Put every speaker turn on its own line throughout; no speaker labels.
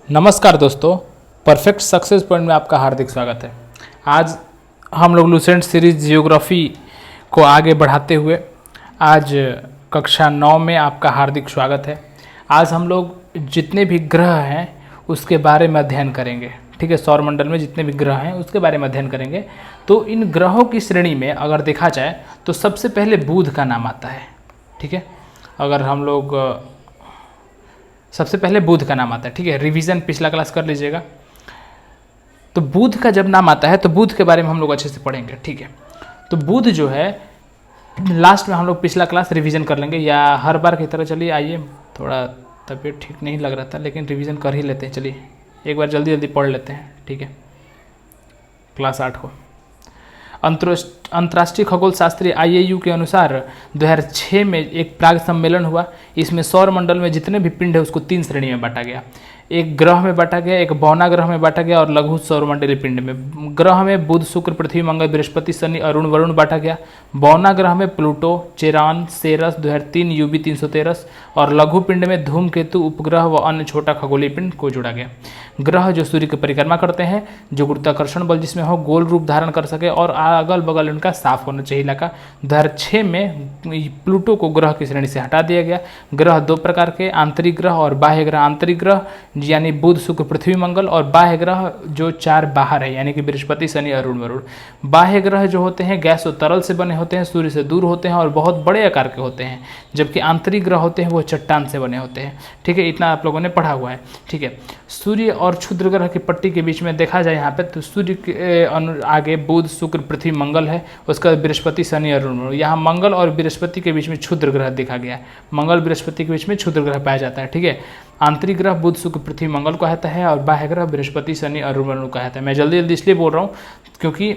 नमस्कार दोस्तों, perfect success point में आपका हार्दिक स्वागत है। आज हम लोग लूसेंट सीरीज जियोग्राफी को आगे बढ़ाते हुए आज कक्षा 9 में आपका हार्दिक स्वागत है। आज हम लोग जितने भी ग्रह हैं उसके बारे में अध्ययन करेंगे। ठीक है, सौरमंडल में जितने भी ग्रह हैं उसके बारे में अध्ययन करेंगे। तो इन ग्रहों की श्रेणी में अगर देखा जाए तो सबसे पहले बुध का नाम आता है। ठीक है, अगर हम लोग सबसे पहले बुध का नाम आता है। ठीक है, रिवीजन पिछला क्लास कर लीजिएगा। तो बुध का जब नाम आता है तो बुध के बारे में हम लोग अच्छे से पढ़ेंगे। ठीक है, तो बुध जो है लास्ट में हम लोग पिछला क्लास रिवीजन कर लेंगे, या हर बार की तरह चलिए आइए, थोड़ा तबीयत ठीक नहीं लग रहा था लेकिन रिवीजन कर ही लेते हैं। चलिए एक बार जल्दी जल्दी पढ़ लेते हैं। ठीक है, क्लास 8 को अंतर्राष्ट्रीय खगोल शास्त्री IAU के अनुसार 2006 में एक प्राग सम्मेलन हुआ। इसमें सौर मंडल में जितने भी पिंड है उसको 3 श्रेणी में बांटा गया। एक ग्रह में बांटा गया, एक बौना ग्रह में बांटा गया और लघु सौरमंडलीय पिंड में। ग्रह में बुध, शुक्र, पृथ्वी, मंगल, बृहस्पति, शनि, अरुण, वरुण बांटा गया। बौना ग्रह में प्लूटो, चेरान, सेरस 2003, UB 313 और लघु पिंड में धूमकेतु, उपग्रह व अन्य छोटा खगोलीय पिंड को जोड़ा गया। ग्रह जो सूर्य की परिक्रमा करते हैं, जो गुरुत्वाकर्षण बल जिसमें हो, गोल रूप धारण कर सके और अगल बगल उनका साफ होना चाहिए इलाका। 2006 में प्लूटो को ग्रह की श्रेणी से हटा दिया गया। ग्रह 2 प्रकार के, आंतरिक ग्रह और बाह्य ग्रह। आंतरिक ग्रह यानी बुध, शुक्र, पृथ्वी, मंगल, और बाह्य ग्रह जो 4 बाहर है यानी कि बृहस्पति, शनि, अरुण, वरुण। बाह्य ग्रह जो होते हैं गैस और तरल से बने होते हैं, सूर्य से दूर होते हैं और बहुत बड़े आकार के होते हैं, जबकि आंतरिक ग्रह होते हैं वो चट्टान से बने होते हैं। ठीक है, इतना आप लोगों ने पढ़ा हुआ है। ठीक है, सूर्य और क्षुद्र ग्रह की पट्टी के बीच में देखा जाए यहाँ पे तो सूर्य के आगे बुध, शुक्र, पृथ्वी, मंगल है, उसका बृहस्पति, शनि, अरुण, वरुण। यहाँ मंगल और बृहस्पति के बीच में क्षुद्र ग्रह देखा गया है। मंगल बृहस्पति के बीच में क्षुद्र ग्रह पाया जाता है। ठीक है, आंतरिक ग्रह बुध, शुक्र, पृथ्वी, मंगल को कहता है और बाह्य ग्रह बृहस्पति, शनि, अरुण, वरुण को कहता है। मैं जल्दी जल्दी इसलिए बोल रहा हूँ क्योंकि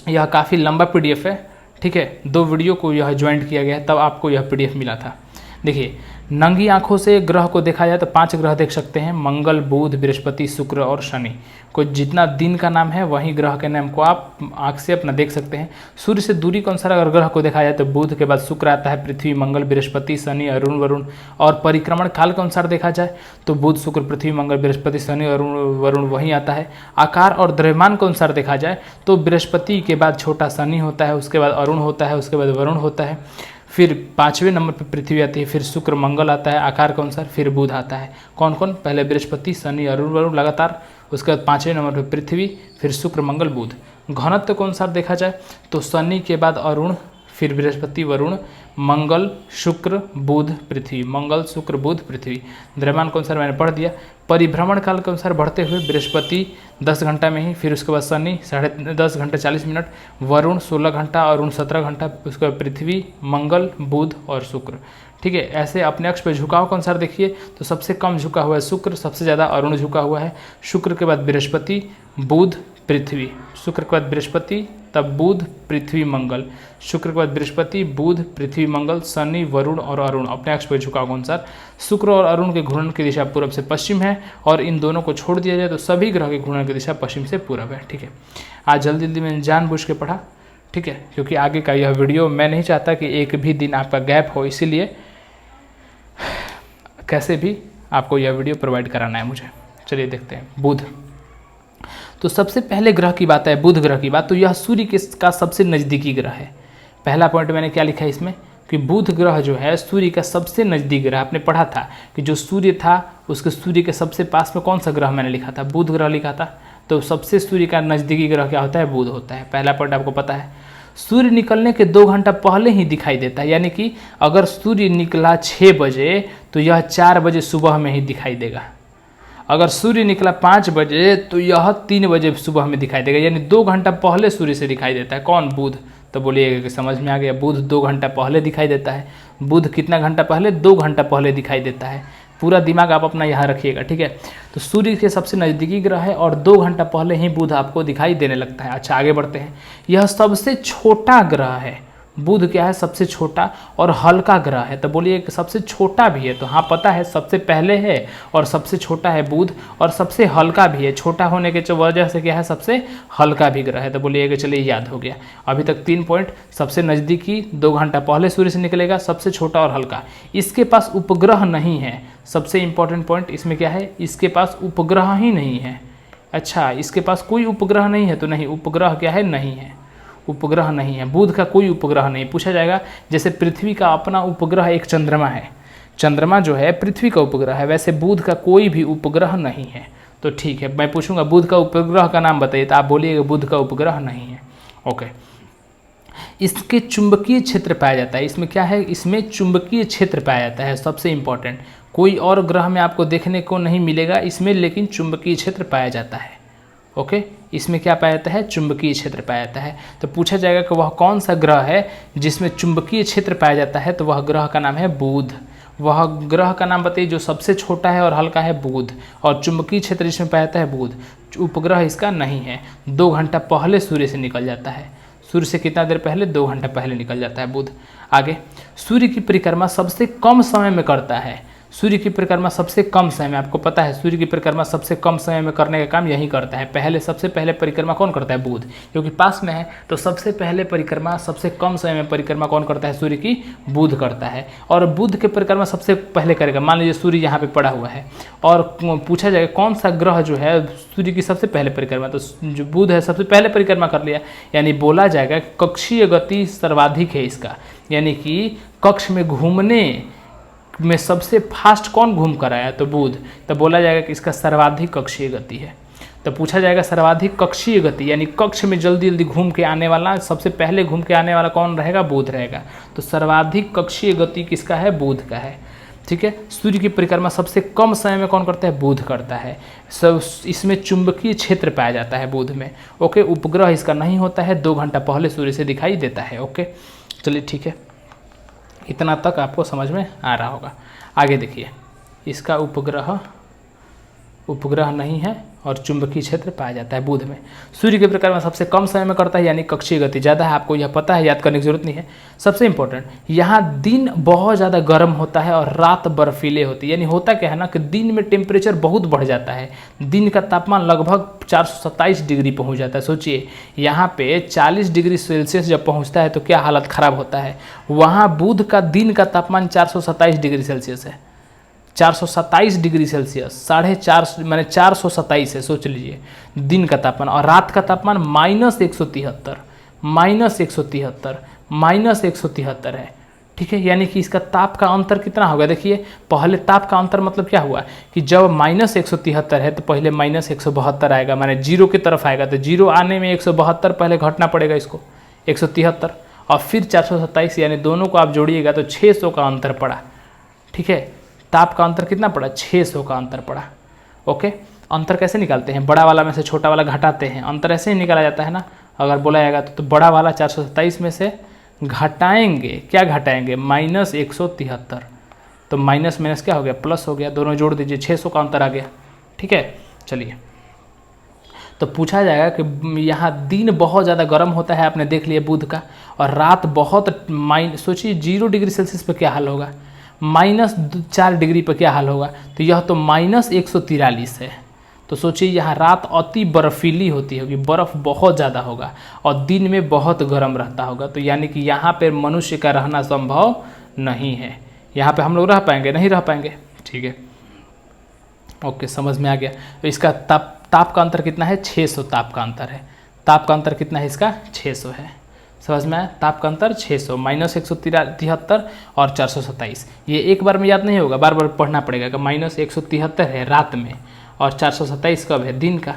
यह काफ़ी लंबा PDF है। ठीक है, 2 वीडियो को यह ज्वाइंट किया गया है तब आपको यह PDF मिला था। देखिए, नंगी आंखों से ग्रह को देखा जाए तो 5 ग्रह देख सकते हैं, मंगल, बुध, बृहस्पति, शुक्र और शनि। को जितना दिन का नाम है वही ग्रह के नाम को आप आंख से अपना देख सकते हैं। सूर्य से दूरी के अनुसार अगर ग्रह को देखा जाए तो बुध के बाद शुक्र आता है, पृथ्वी, मंगल, बृहस्पति, शनि, अरुण, वरुण। और परिक्रमण काल के अनुसार देखा जाए तो बुध, शुक्र, पृथ्वी, मंगल, बृहस्पति, शनि, अरुण, वरुण वहीं आता है। आकार और द्रव्यमान के अनुसार देखा जाए तो बृहस्पति के बाद छोटा शनि होता है, उसके बाद अरुण होता है, उसके बाद वरुण होता है, फिर 5वें नंबर पर पृथ्वी आती है, फिर शुक्र, मंगल आता है आकार के अनुसार, फिर बुध आता है। कौन कौन? पहले बृहस्पति, शनि, अरुण, वरुण लगातार, उसके बाद 5वें नंबर पर पृथ्वी, फिर शुक्र, मंगल, बुध। घनत्व के अनुसार देखा जाए तो शनि के बाद अरुण, फिर बृहस्पति, वरुण, मंगल, शुक्र, बुध, पृथ्वी। मंगल, शुक्र, बुध, पृथ्वी। द्रव्यमान के अनुसार मैंने पढ़ दिया। परिभ्रमण काल के अनुसार बढ़ते हुए बृहस्पति 10 घंटा में ही, फिर उसके बाद शनि 10.5 घंटा 40 मिनट, वरुण 16 घंटा, अरुण 17 घंटा, उसके बाद पृथ्वी, मंगल, बुध और शुक्र। ठीक है, ऐसे अपने अक्ष पर झुकाव के अनुसार देखिए तो सबसे कम झुका हुआ है शुक्र, सबसे ज़्यादा अरुण झुका हुआ है। शुक्र के बाद बृहस्पति, बुध, पृथ्वी। शुक्र के बाद बृहस्पति, तब बुध, पृथ्वी, मंगल। शुक्र के बाद बृहस्पति, बुध, पृथ्वी, मंगल, शनि, वरुण और अरुण अपने अक्ष पर झुकाव के अनुसार। शुक्र और अरुण के घूर्णन की दिशा पूर्व से पश्चिम है और इन दोनों को छोड़ दिया जाए तो सभी ग्रह के घूर्णन की दिशा पश्चिम से पूर्व है। ठीक है, आज जल्दी जल्दी मैंने जानबूझ के पढ़ा। ठीक है, क्योंकि आगे का यह वीडियो मैं नहीं चाहता कि एक भी दिन आपका गैप हो, इसीलिए कैसे भी आपको यह वीडियो प्रोवाइड कराना है मुझे। चलिए देखते हैं बुध। तो सबसे पहले ग्रह की बात है, बुध ग्रह की बात, तो यह सूर्य का सबसे नज़दीकी ग्रह है। पहला पॉइंट मैंने क्या लिखा है इसमें कि बुध ग्रह जो है सूर्य का सबसे नज़दीक ग्रह। आपने पढ़ा था कि जो सूर्य था उसके सूर्य के सबसे पास में कौन सा ग्रह मैंने लिखा था? बुध ग्रह लिखा था। तो सबसे सूर्य का नज़दीकी ग्रह क्या होता है? बुध होता है। पहला पॉइंट आपको पता है। सूर्य निकलने के 2 घंटा पहले ही दिखाई देता है, यानी कि अगर सूर्य निकला 6 बजे तो यह 4 बजे सुबह में ही दिखाई देगा। अगर सूर्य निकला 5 बजे तो यह 3 बजे सुबह में दिखाई देगा, यानी 2 घंटा पहले सूर्य से दिखाई देता है। कौन? बुध। तो बोलिएगा कि समझ में आ गया, बुध 2 घंटा पहले दिखाई देता है। बुध कितना घंटा पहले? 2 घंटा पहले दिखाई देता है। पूरा दिमाग आप अपना यहाँ रखिएगा। ठीक है, तो सूर्य के सबसे नज़दीकी ग्रह है और 2 घंटा पहले ही बुध आपको दिखाई देने लगता है। अच्छा, आगे बढ़ते हैं। यह सबसे छोटा ग्रह है। बुध क्या है? सबसे छोटा और हल्का ग्रह है। तो बोलिए कि सबसे छोटा भी है, तो हाँ पता है, सबसे पहले है और सबसे छोटा है बुध, और सबसे हल्का भी है। छोटा होने के वजह से क्या है? सबसे हल्का भी ग्रह है। तो बोलिए कि चलिए याद हो गया। अभी तक 3 पॉइंट। सबसे नज़दीकी 2 घंटा पहले सूर्य से निकलेगा, सबसे छोटा और हल्का। इसके पास उपग्रह नहीं है, सबसे इंपॉर्टेंट पॉइंट इसमें क्या है, इसके पास उपग्रह ही नहीं है। अच्छा, इसके पास कोई उपग्रह नहीं है, तो नहीं, उपग्रह क्या है, नहीं है, उपग्रह नहीं है, बुध का कोई उपग्रह नहीं। पूछा जाएगा जैसे पृथ्वी का अपना उपग्रह एक चंद्रमा है, चंद्रमा जो है पृथ्वी का उपग्रह है, वैसे बुध का कोई भी उपग्रह नहीं है। तो ठीक है, मैं पूछूंगा बुध का उपग्रह का नाम बताइए, तो आप बोलिएगा बुध का उपग्रह नहीं है। ओके, इसके चुंबकीय क्षेत्र पाया जाता है, इसमें क्या है, इसमें चुंबकीय क्षेत्र पाया जाता है, सबसे इंपॉर्टेंट। कोई और ग्रह में आपको देखने को नहीं मिलेगा इसमें, लेकिन चुंबकीय क्षेत्र पाया जाता है। ओके, इसमें क्या पाया जाता है, चुंबकीय क्षेत्र पाया जाता है। तो पूछा जाएगा कि वह कौन सा ग्रह है जिसमें चुंबकीय क्षेत्र पाया जाता है, तो वह ग्रह का नाम है बुध। वह ग्रह का नाम बताइए जो सबसे छोटा है और हल्का है, बुध, और चुंबकीय क्षेत्र जिसमें पाया जाता है बुध। उपग्रह इसका नहीं है, 2 घंटा पहले सूर्य से निकल जाता है, सूर्य से कितना देर पहले, 2 घंटा पहले निकल जाता है बुध। आगे, सूर्य की परिक्रमा सबसे कम समय में करता है, सूर्य की परिक्रमा सबसे कम समय में, आपको पता है सूर्य की परिक्रमा सबसे कम समय में करने का काम यही करता है। पहले सबसे पहले परिक्रमा कौन करता है, बुध, क्योंकि पास में है, तो सबसे पहले परिक्रमा सबसे कम समय में परिक्रमा कौन करता है, सूर्य की, बुध करता है। और बुध की परिक्रमा सबसे पहले करेगा, मान लीजिए सूर्य यहाँ पे पड़ा हुआ है, और पूछा जाएगा कौन सा ग्रह जो है सूर्य की सबसे पहले परिक्रमा, तो जो बुध है सबसे पहले परिक्रमा कर लिया, यानी बोला जाएगा कक्षीय गति सर्वाधिक है इसका, यानी कि कक्ष में घूमने में सबसे फास्ट कौन घूम कर आया, तो बुध, तो बोला जाएगा कि इसका सर्वाधिक कक्षीय गति है। तो पूछा जाएगा सर्वाधिक कक्षीय गति, यानी कक्ष में जल्दी जल्दी घूम के आने वाला, सबसे पहले घूम के आने वाला कौन रहेगा, बुध रहेगा। तो सर्वाधिक कक्षीय गति किसका है, बुध का है। ठीक है, सूर्य की परिक्रमा सबसे कम समय में कौन करता है, बुध करता है। सब इसमें चुंबकीय क्षेत्र पाया जाता है बुध में। ओके, उपग्रह इसका नहीं होता है, 2 घंटा पहले सूर्य से दिखाई देता है। ओके, चलिए ठीक है, इतना तक आपको समझ में आ रहा होगा। आगे देखिए, इसका उपग्रह नहीं है और चुंबकीय क्षेत्र पाया जाता है बुध में। सूर्य के परिक्रमा सबसे कम समय में करता है, यानी कक्षीय गति ज़्यादा है, आपको यह पता है, याद करने की जरूरत नहीं है। सबसे इंपॉर्टेंट, यहाँ दिन बहुत ज़्यादा गर्म होता है और रात बर्फीले होती है, यानी होता क्या है ना कि दिन में टेम्परेचर बहुत बढ़ जाता है, दिन का तापमान लगभग 427 डिग्री पहुँच जाता है। सोचिए यहाँ पे 40 डिग्री सेल्सियस जब पहुँचता है तो क्या हालत ख़राब होता है। वहाँ बुध का दिन का तापमान 427 डिग्री सेल्सियस है, 427 डिग्री सेल्सियस, 4.5 माने 427 है, सोच लीजिए दिन का तापमान। और रात का तापमान -173 है। ठीक है, यानी कि इसका ताप का अंतर कितना होगा, देखिए पहले ताप का अंतर मतलब क्या हुआ कि जब -173 है तो पहले -172 आएगा, माने 0 की तरफ आएगा, तो 0 आने में 172 पहले घटना पड़ेगा इसको, 173, और फिर 427, यानी दोनों को आप जोड़िएगा तो 600 का अंतर पड़ा। ठीक है, ताप का अंतर कितना पड़ा, 600 का अंतर पड़ा। ओके, अंतर कैसे निकालते हैं, बड़ा वाला में से छोटा वाला घटाते हैं, अंतर ऐसे ही निकाला जाता है ना। अगर बोला जाएगा तो बड़ा वाला 427 में से घटाएंगे, क्या घटाएंगे, -173, तो माइनस माइनस क्या हो गया, प्लस हो गया, दोनों जोड़ दीजिए, 600 का अंतर आ गया। ठीक है, चलिए, तो पूछा जाएगा कि यहाँ दिन बहुत ज़्यादा गर्म होता है, आपने देख लिया बुध का, और रात बहुत सोचिए 0 डिग्री सेल्सियस पर क्या हाल होगा, -4 डिग्री पर क्या हाल होगा, तो यह तो -143 है। तो सोचिए यहाँ रात अति बर्फीली होती होगी, बर्फ़ बहुत ज़्यादा होगा, और दिन में बहुत गर्म रहता होगा, तो यानी कि यहाँ पर मनुष्य का रहना संभव नहीं है। यहाँ पे हम लोग रह पाएंगे, नहीं रह पाएंगे। ठीक है, ओके, समझ में आ गया। तो इसका ताप का अंतर कितना है, 600 ताप का अंतर है। ताप का अंतर कितना है इसका, 600 है। समझ में आया, ताप का अंतर 600, -173 और 427। ये एक बार में याद नहीं होगा, बार बार पढ़ना पड़ेगा कि -173 है रात में, और 427 कब है, दिन का।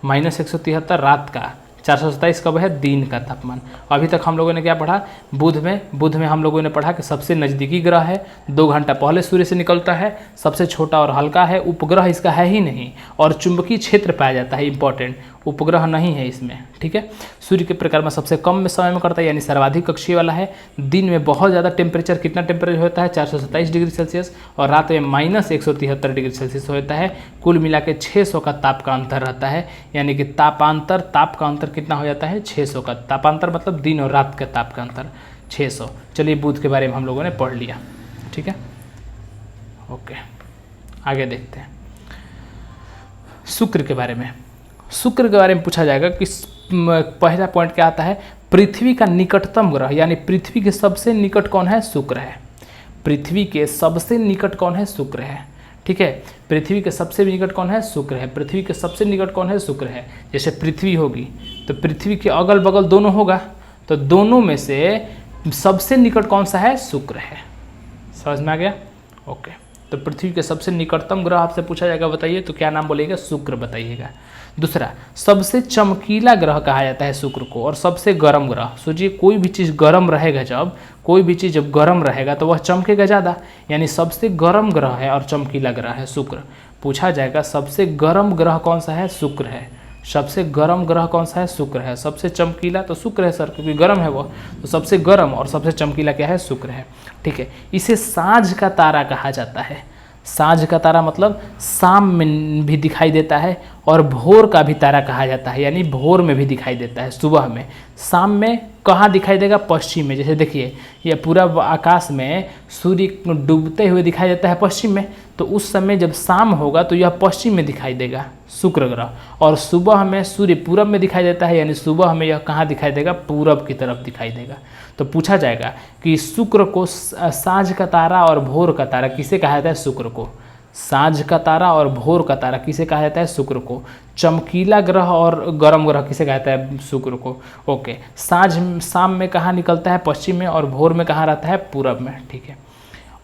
-173 रात का, 427 कब है, दिन का तापमान। अभी तक हम लोगों ने क्या पढ़ा, बुध में हम लोगों ने पढ़ा कि सबसे नज़दीकी ग्रह है, 2 घंटा पहले सूर्य से निकलता है, सबसे छोटा और हल्का है, उपग्रह इसका है ही नहीं, और चुंबकीय क्षेत्र पाया जाता है, इंपॉर्टेंट, उपग्रह नहीं है इसमें। ठीक है, सूर्य के परिक्रमा सबसे कम समय में करता है, यानी सर्वाधिक कक्षीय वाला है। दिन में बहुत ज़्यादा टेम्परेचर, कितना टेम्परेचर होता है, 427 डिग्री सेल्सियस, और रात में -173 डिग्री सेल्सियस होता है। कुल मिला के 600 का ताप का अंतर रहता है, यानी कि ताप का अंतर कितना हो जाता है, 600 का तापांतर, मतलब दिन और रात का ताप का अंतर 600। चलिए, बुध के बारे में हम लोगों ने पढ़ लिया। ठीक है, ओके, आगे देखते हैं शुक्र के बारे में। शुक्र के बारे में पूछा जाएगा कि पहला पॉइंट क्या आता है, पृथ्वी का निकटतम ग्रह, यानी पृथ्वी के सबसे निकट कौन है, शुक्र है। पृथ्वी के सबसे निकट कौन है, शुक्र है। ठीक है। पृथ्वी के सबसे निकट कौन है? शुक्र है। पृथ्वी के सबसे निकट कौन है? शुक्र है। जैसे पृथ्वी होगी तो पृथ्वी के अगल बगल दोनों होगा, तो दोनों में से सबसे निकट कौन सा है? शुक्र है। समझ में आ गया? ओके। तो पृथ्वी के सबसे निकटतम ग्रह आपसे पूछा जाएगा, बताइए, तो क्या नाम बोलिएगा? शुक्र बताइएगा। दूसरा, सबसे चमकीला ग्रह कहा जाता है शुक्र को, और सबसे गर्म ग्रह। सोचिए, कोई भी चीज़ गर्म रहेगा, जब गर्म रहेगा तो वह चमकेगा ज़्यादा, यानी सबसे गर्म ग्रह है और चमकीला ग्रह है शुक्र। पूछा जाएगा सबसे गर्म ग्रह कौन सा है? शुक्र है। सबसे गर्म ग्रह कौन सा है? शुक्र है। सबसे चमकीला तो शुक्र है सर, क्योंकि गर्म है वो, तो सबसे गर्म और सबसे चमकीला क्या है? शुक्र है। ठीक है। इसे साँझ का तारा कहा जाता है। साँझ का तारा मतलब शाम में भी दिखाई देता है, और भोर का भी तारा कहा जाता है, यानी भोर में भी दिखाई देता है, सुबह में। शाम में कहाँ दिखाई देगा? पश्चिम में। जैसे देखिए, यह पूरा आकाश में सूर्य डूबते हुए दिखाई देता है पश्चिम में, तो उस समय जब शाम होगा तो यह पश्चिम में दिखाई देगा शुक्र ग्रह, और सुबह में सूर्य पूरब में दिखाई देता है, यानी सुबह में यह कहाँ दिखाई देगा? पूरब की तरफ दिखाई देगा। तो पूछा जाएगा कि शुक्र को साँझ का तारा और भोर का तारा किसे कहा जाता है? शुक्र को। साँझ का तारा और भोर का तारा किसे कहा जाता है? शुक्र को। चमकीला ग्रह और गर्म ग्रह किसे कहा जाता है? शुक्र को। ओके। शाम में कहाँ निकलता है? पश्चिम में, और भोर में कहाँ रहता है? पूरब में। ठीक है।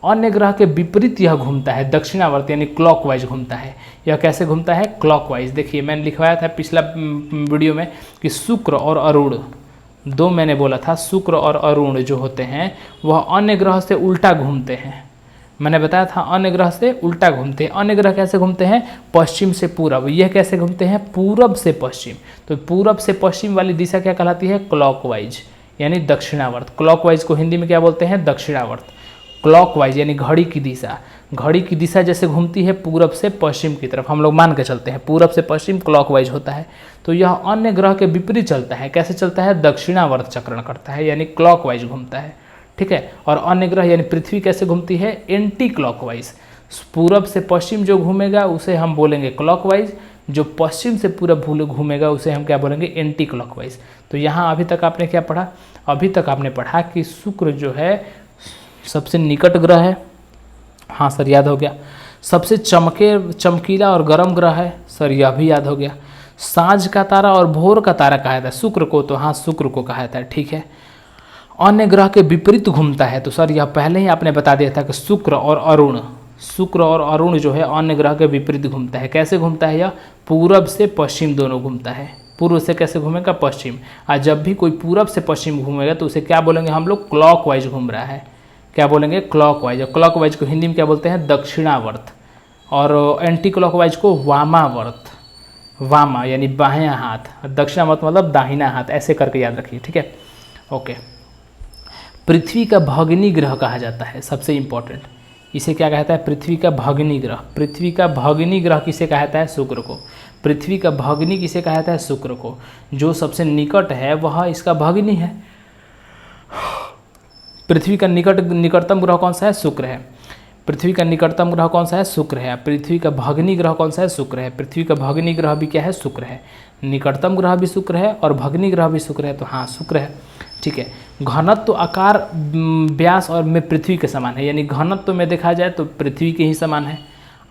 अन्य ग्रह के विपरीत यह घूमता है, दक्षिणावर्त, यानी क्लॉकवाइज घूमता है। यह कैसे घूमता है? क्लॉकवाइज। देखिए, मैंने लिखवाया था पिछला वीडियो में कि शुक्र और अरुण, दो मैंने बोला था, शुक्र और अरुण जो होते हैं वह अन्य ग्रह से उल्टा घूमते हैं। मैंने बताया था अन्य ग्रह से उल्टा घूमते हैं। अन्य ग्रह कैसे घूमते हैं? पश्चिम से पूरब। यह कैसे घूमते हैं? पूरब से पश्चिम। तो पूरब से पश्चिम वाली दिशा क्या कहलाती है? क्लॉकवाइज, यानी दक्षिणावर्त। क्लॉकवाइज को हिंदी में क्या बोलते हैं? दक्षिणावर्त। क्लॉकवाइज यानी घड़ी की दिशा। घड़ी की दिशा जैसे घूमती है पूरब से पश्चिम की तरफ, हम लोग मान के चलते हैं पूरब से पश्चिम क्लॉकवाइज होता है, तो यह अन्य ग्रह के विपरीत चलता है। कैसे चलता है? दक्षिणावर्त चक्रण करता है, यानी क्लॉकवाइज घूमता है। ठीक है। और अन्य ग्रह यानी पृथ्वी कैसे घूमती है? Anti clockwise. पूरब से पश्चिम जो घूमेगा उसे हम बोलेंगे क्लॉकवाइज, जो पश्चिम से पूरब घूमेगा उसे हम क्या बोलेंगे? Anti clockwise. तो यहाँ अभी तक आपने क्या पढ़ा? अभी तक आपने पढ़ा कि शुक्र जो है सबसे निकट ग्रह है। हाँ सर, याद हो गया। सबसे चमकीला और गर्म ग्रह है, सर यह भी याद हो गया। साँझ का तारा और भोर का तारा कहा जाता है शुक्र को, तो हाँ शुक्र को कहा जाता है। ठीक है। अन्य ग्रह के विपरीत घूमता है, तो सर यह पहले ही आपने बता दिया था कि शुक्र और अरुण जो है अन्य ग्रह के विपरीत घूमता है। कैसे घूमता है? यह पूरब से पश्चिम दोनों घूमता है। पूर्व से कैसे घूमेगा? पश्चिम। और जब भी कोई पूरब से पश्चिम घूमेगा तो उसे क्या बोलेंगे हम लोग? क्लॉकवाइज घूम रहा है। क्या बोलेंगे? क्लॉकवाइज। और क्लॉकवाइज को हिंदी में क्या बोलते हैं? दक्षिणावर्त। और एंटी क्लॉकवाइज को वामावर्त। वामा यानी बायां हाथ, दक्षिणावर्त मतलब दाहिना हाथ, ऐसे करके याद रखिए। ठीक है। ओके। पृथ्वी का भगिनी ग्रह कहा जाता है, सबसे इंपॉर्टेंट। इसे क्या कहता है? पृथ्वी का भगिनी ग्रह। पृथ्वी का भगिनी ग्रह किसे कहा जाता है? शुक्र को। पृथ्वी का भगिनी किसे कहा जाता है? शुक्र को। जो सबसे निकट है वह इसका भगिनी है। पृथ्वी का निकटतम ग्रह कौन सा है? शुक्र है। पृथ्वी का निकटतम ग्रह कौन सा है? शुक्र है। पृथ्वी का भगिनी ग्रह कौन सा है? शुक्र है। पृथ्वी का भगिनी ग्रह भी क्या है? शुक्र है। निकटतम ग्रह भी शुक्र है और भगिनी ग्रह भी शुक्र है, तो हाँ शुक्र है। ठीक है। घनत्व, आकार, व्यास और में पृथ्वी के समान है, यानी घनत्व में देखा जाए तो पृथ्वी के ही समान है,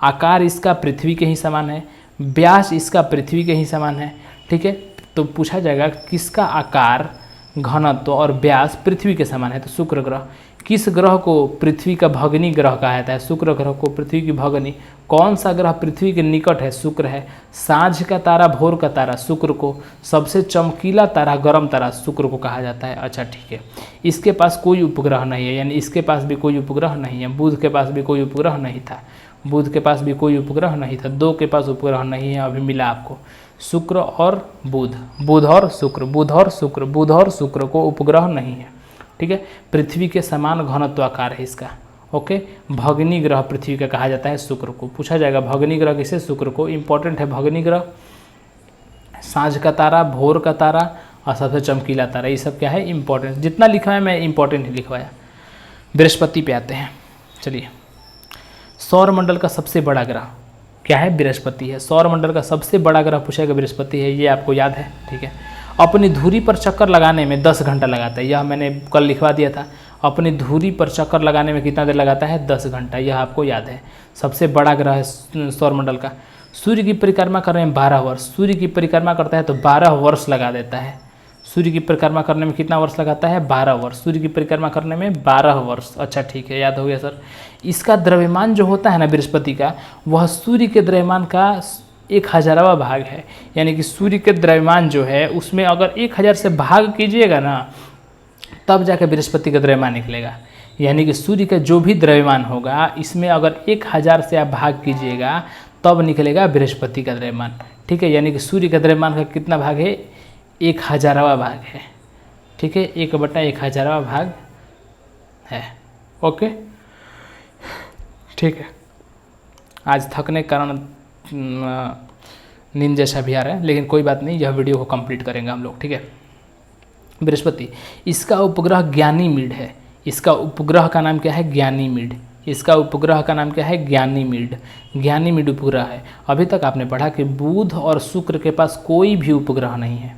आकार इसका पृथ्वी के ही समान है, व्यास इसका पृथ्वी के ही समान है। ठीक है। तो पूछा जाएगा किसका आकार, घनत्व और व्यास पृथ्वी के समान है? तो शुक्र ग्रह। किस ग्रह को पृथ्वी का भगिनी ग्रह कहा जाता है? शुक्र ग्रह को पृथ्वी की भगिनी। कौन सा ग्रह पृथ्वी के निकट है? शुक्र है। साँझ का तारा, भोर का तारा शुक्र को। सबसे चमकीला तारा, गर्म तारा शुक्र को कहा जाता है। अच्छा ठीक है। इसके पास कोई उपग्रह नहीं है, यानी इसके पास भी कोई उपग्रह नहीं है। बुध के पास भी कोई उपग्रह नहीं था। बुध के पास भी कोई उपग्रह नहीं था। दो के पास उपग्रह नहीं है, अभी मिला आपको, शुक्र और बुध। बुध और शुक्र को उपग्रह नहीं है। ठीक है। पृथ्वी के समान घनत्वाकार है इसका। ओके। भगिनी ग्रह पृथ्वी का कहा जाता है शुक्र को। पूछा जाएगा भगिनी ग्रह किसे? शुक्र को। इंपॉर्टेंट है भगिनी ग्रह। साँझ का तारा, भोर का तारा और सबसे चमकीला तारा, ये सब क्या है? इंपॉर्टेंट। जितना लिखा है मैं इंपॉर्टेंट ही लिखवाया। बृहस्पति पे आते हैं। चलिए, सौरमंडल का सबसे बड़ा ग्रह क्या है? बृहस्पति है। सौरमंडल का सबसे बड़ा ग्रह पूछेगा बृहस्पति है, ये आपको याद है। ठीक है। अपनी धुरी पर चक्कर लगाने में 10 घंटा लगाता है, यह मैंने कल लिखवा दिया था। अपनी धुरी पर चक्कर लगाने में कितना देर लगाता है? 10 घंटा। यह आपको याद है। सबसे बड़ा ग्रह है सौरमंडल का। सूर्य की परिक्रमा करने में 12 वर्ष, सूर्य की परिक्रमा करता है तो 12 वर्ष लगा देता है। सूर्य की परिक्रमा करने में कितना वर्ष लगाता है? 12 वर्ष। सूर्य की परिक्रमा करने में 12 वर्ष। अच्छा ठीक है, याद हो गया सर। इसका द्रव्यमान जो होता है ना बृहस्पति का, वह सूर्य के द्रव्यमान का 1000वां भाग है। यानी कि सूर्य के द्रव्यमान जो है उसमें अगर 1000 से भाग कीजिएगा ना, तब जाके बृहस्पति का द्रव्यमान निकलेगा। यानी कि सूर्य का जो भी द्रव्यमान होगा, इसमें अगर 1000 से आप भाग कीजिएगा तब निकलेगा बृहस्पति का द्रव्यमान। ठीक है, यानी कि सूर्य का द्रव्यमान का कितना भाग है? 1000वां भाग है। ठीक है, 1/1000वां भाग है। ओके ठीक है। आज थकने के कारण नींद जैसा भी आ रहा है, लेकिन कोई बात नहीं, यह वीडियो को कंप्लीट करेंगे हम लोग। ठीक है, बृहस्पति, इसका उपग्रह ज्ञानीमीड है। इसका उपग्रह का नाम क्या है? ज्ञानीमीड। इसका उपग्रह का नाम क्या है? ज्ञानीमीड। ज्ञानीमीड उपग्रह है। अभी तक आपने पढ़ा कि बुध और शुक्र के पास कोई भी उपग्रह नहीं है,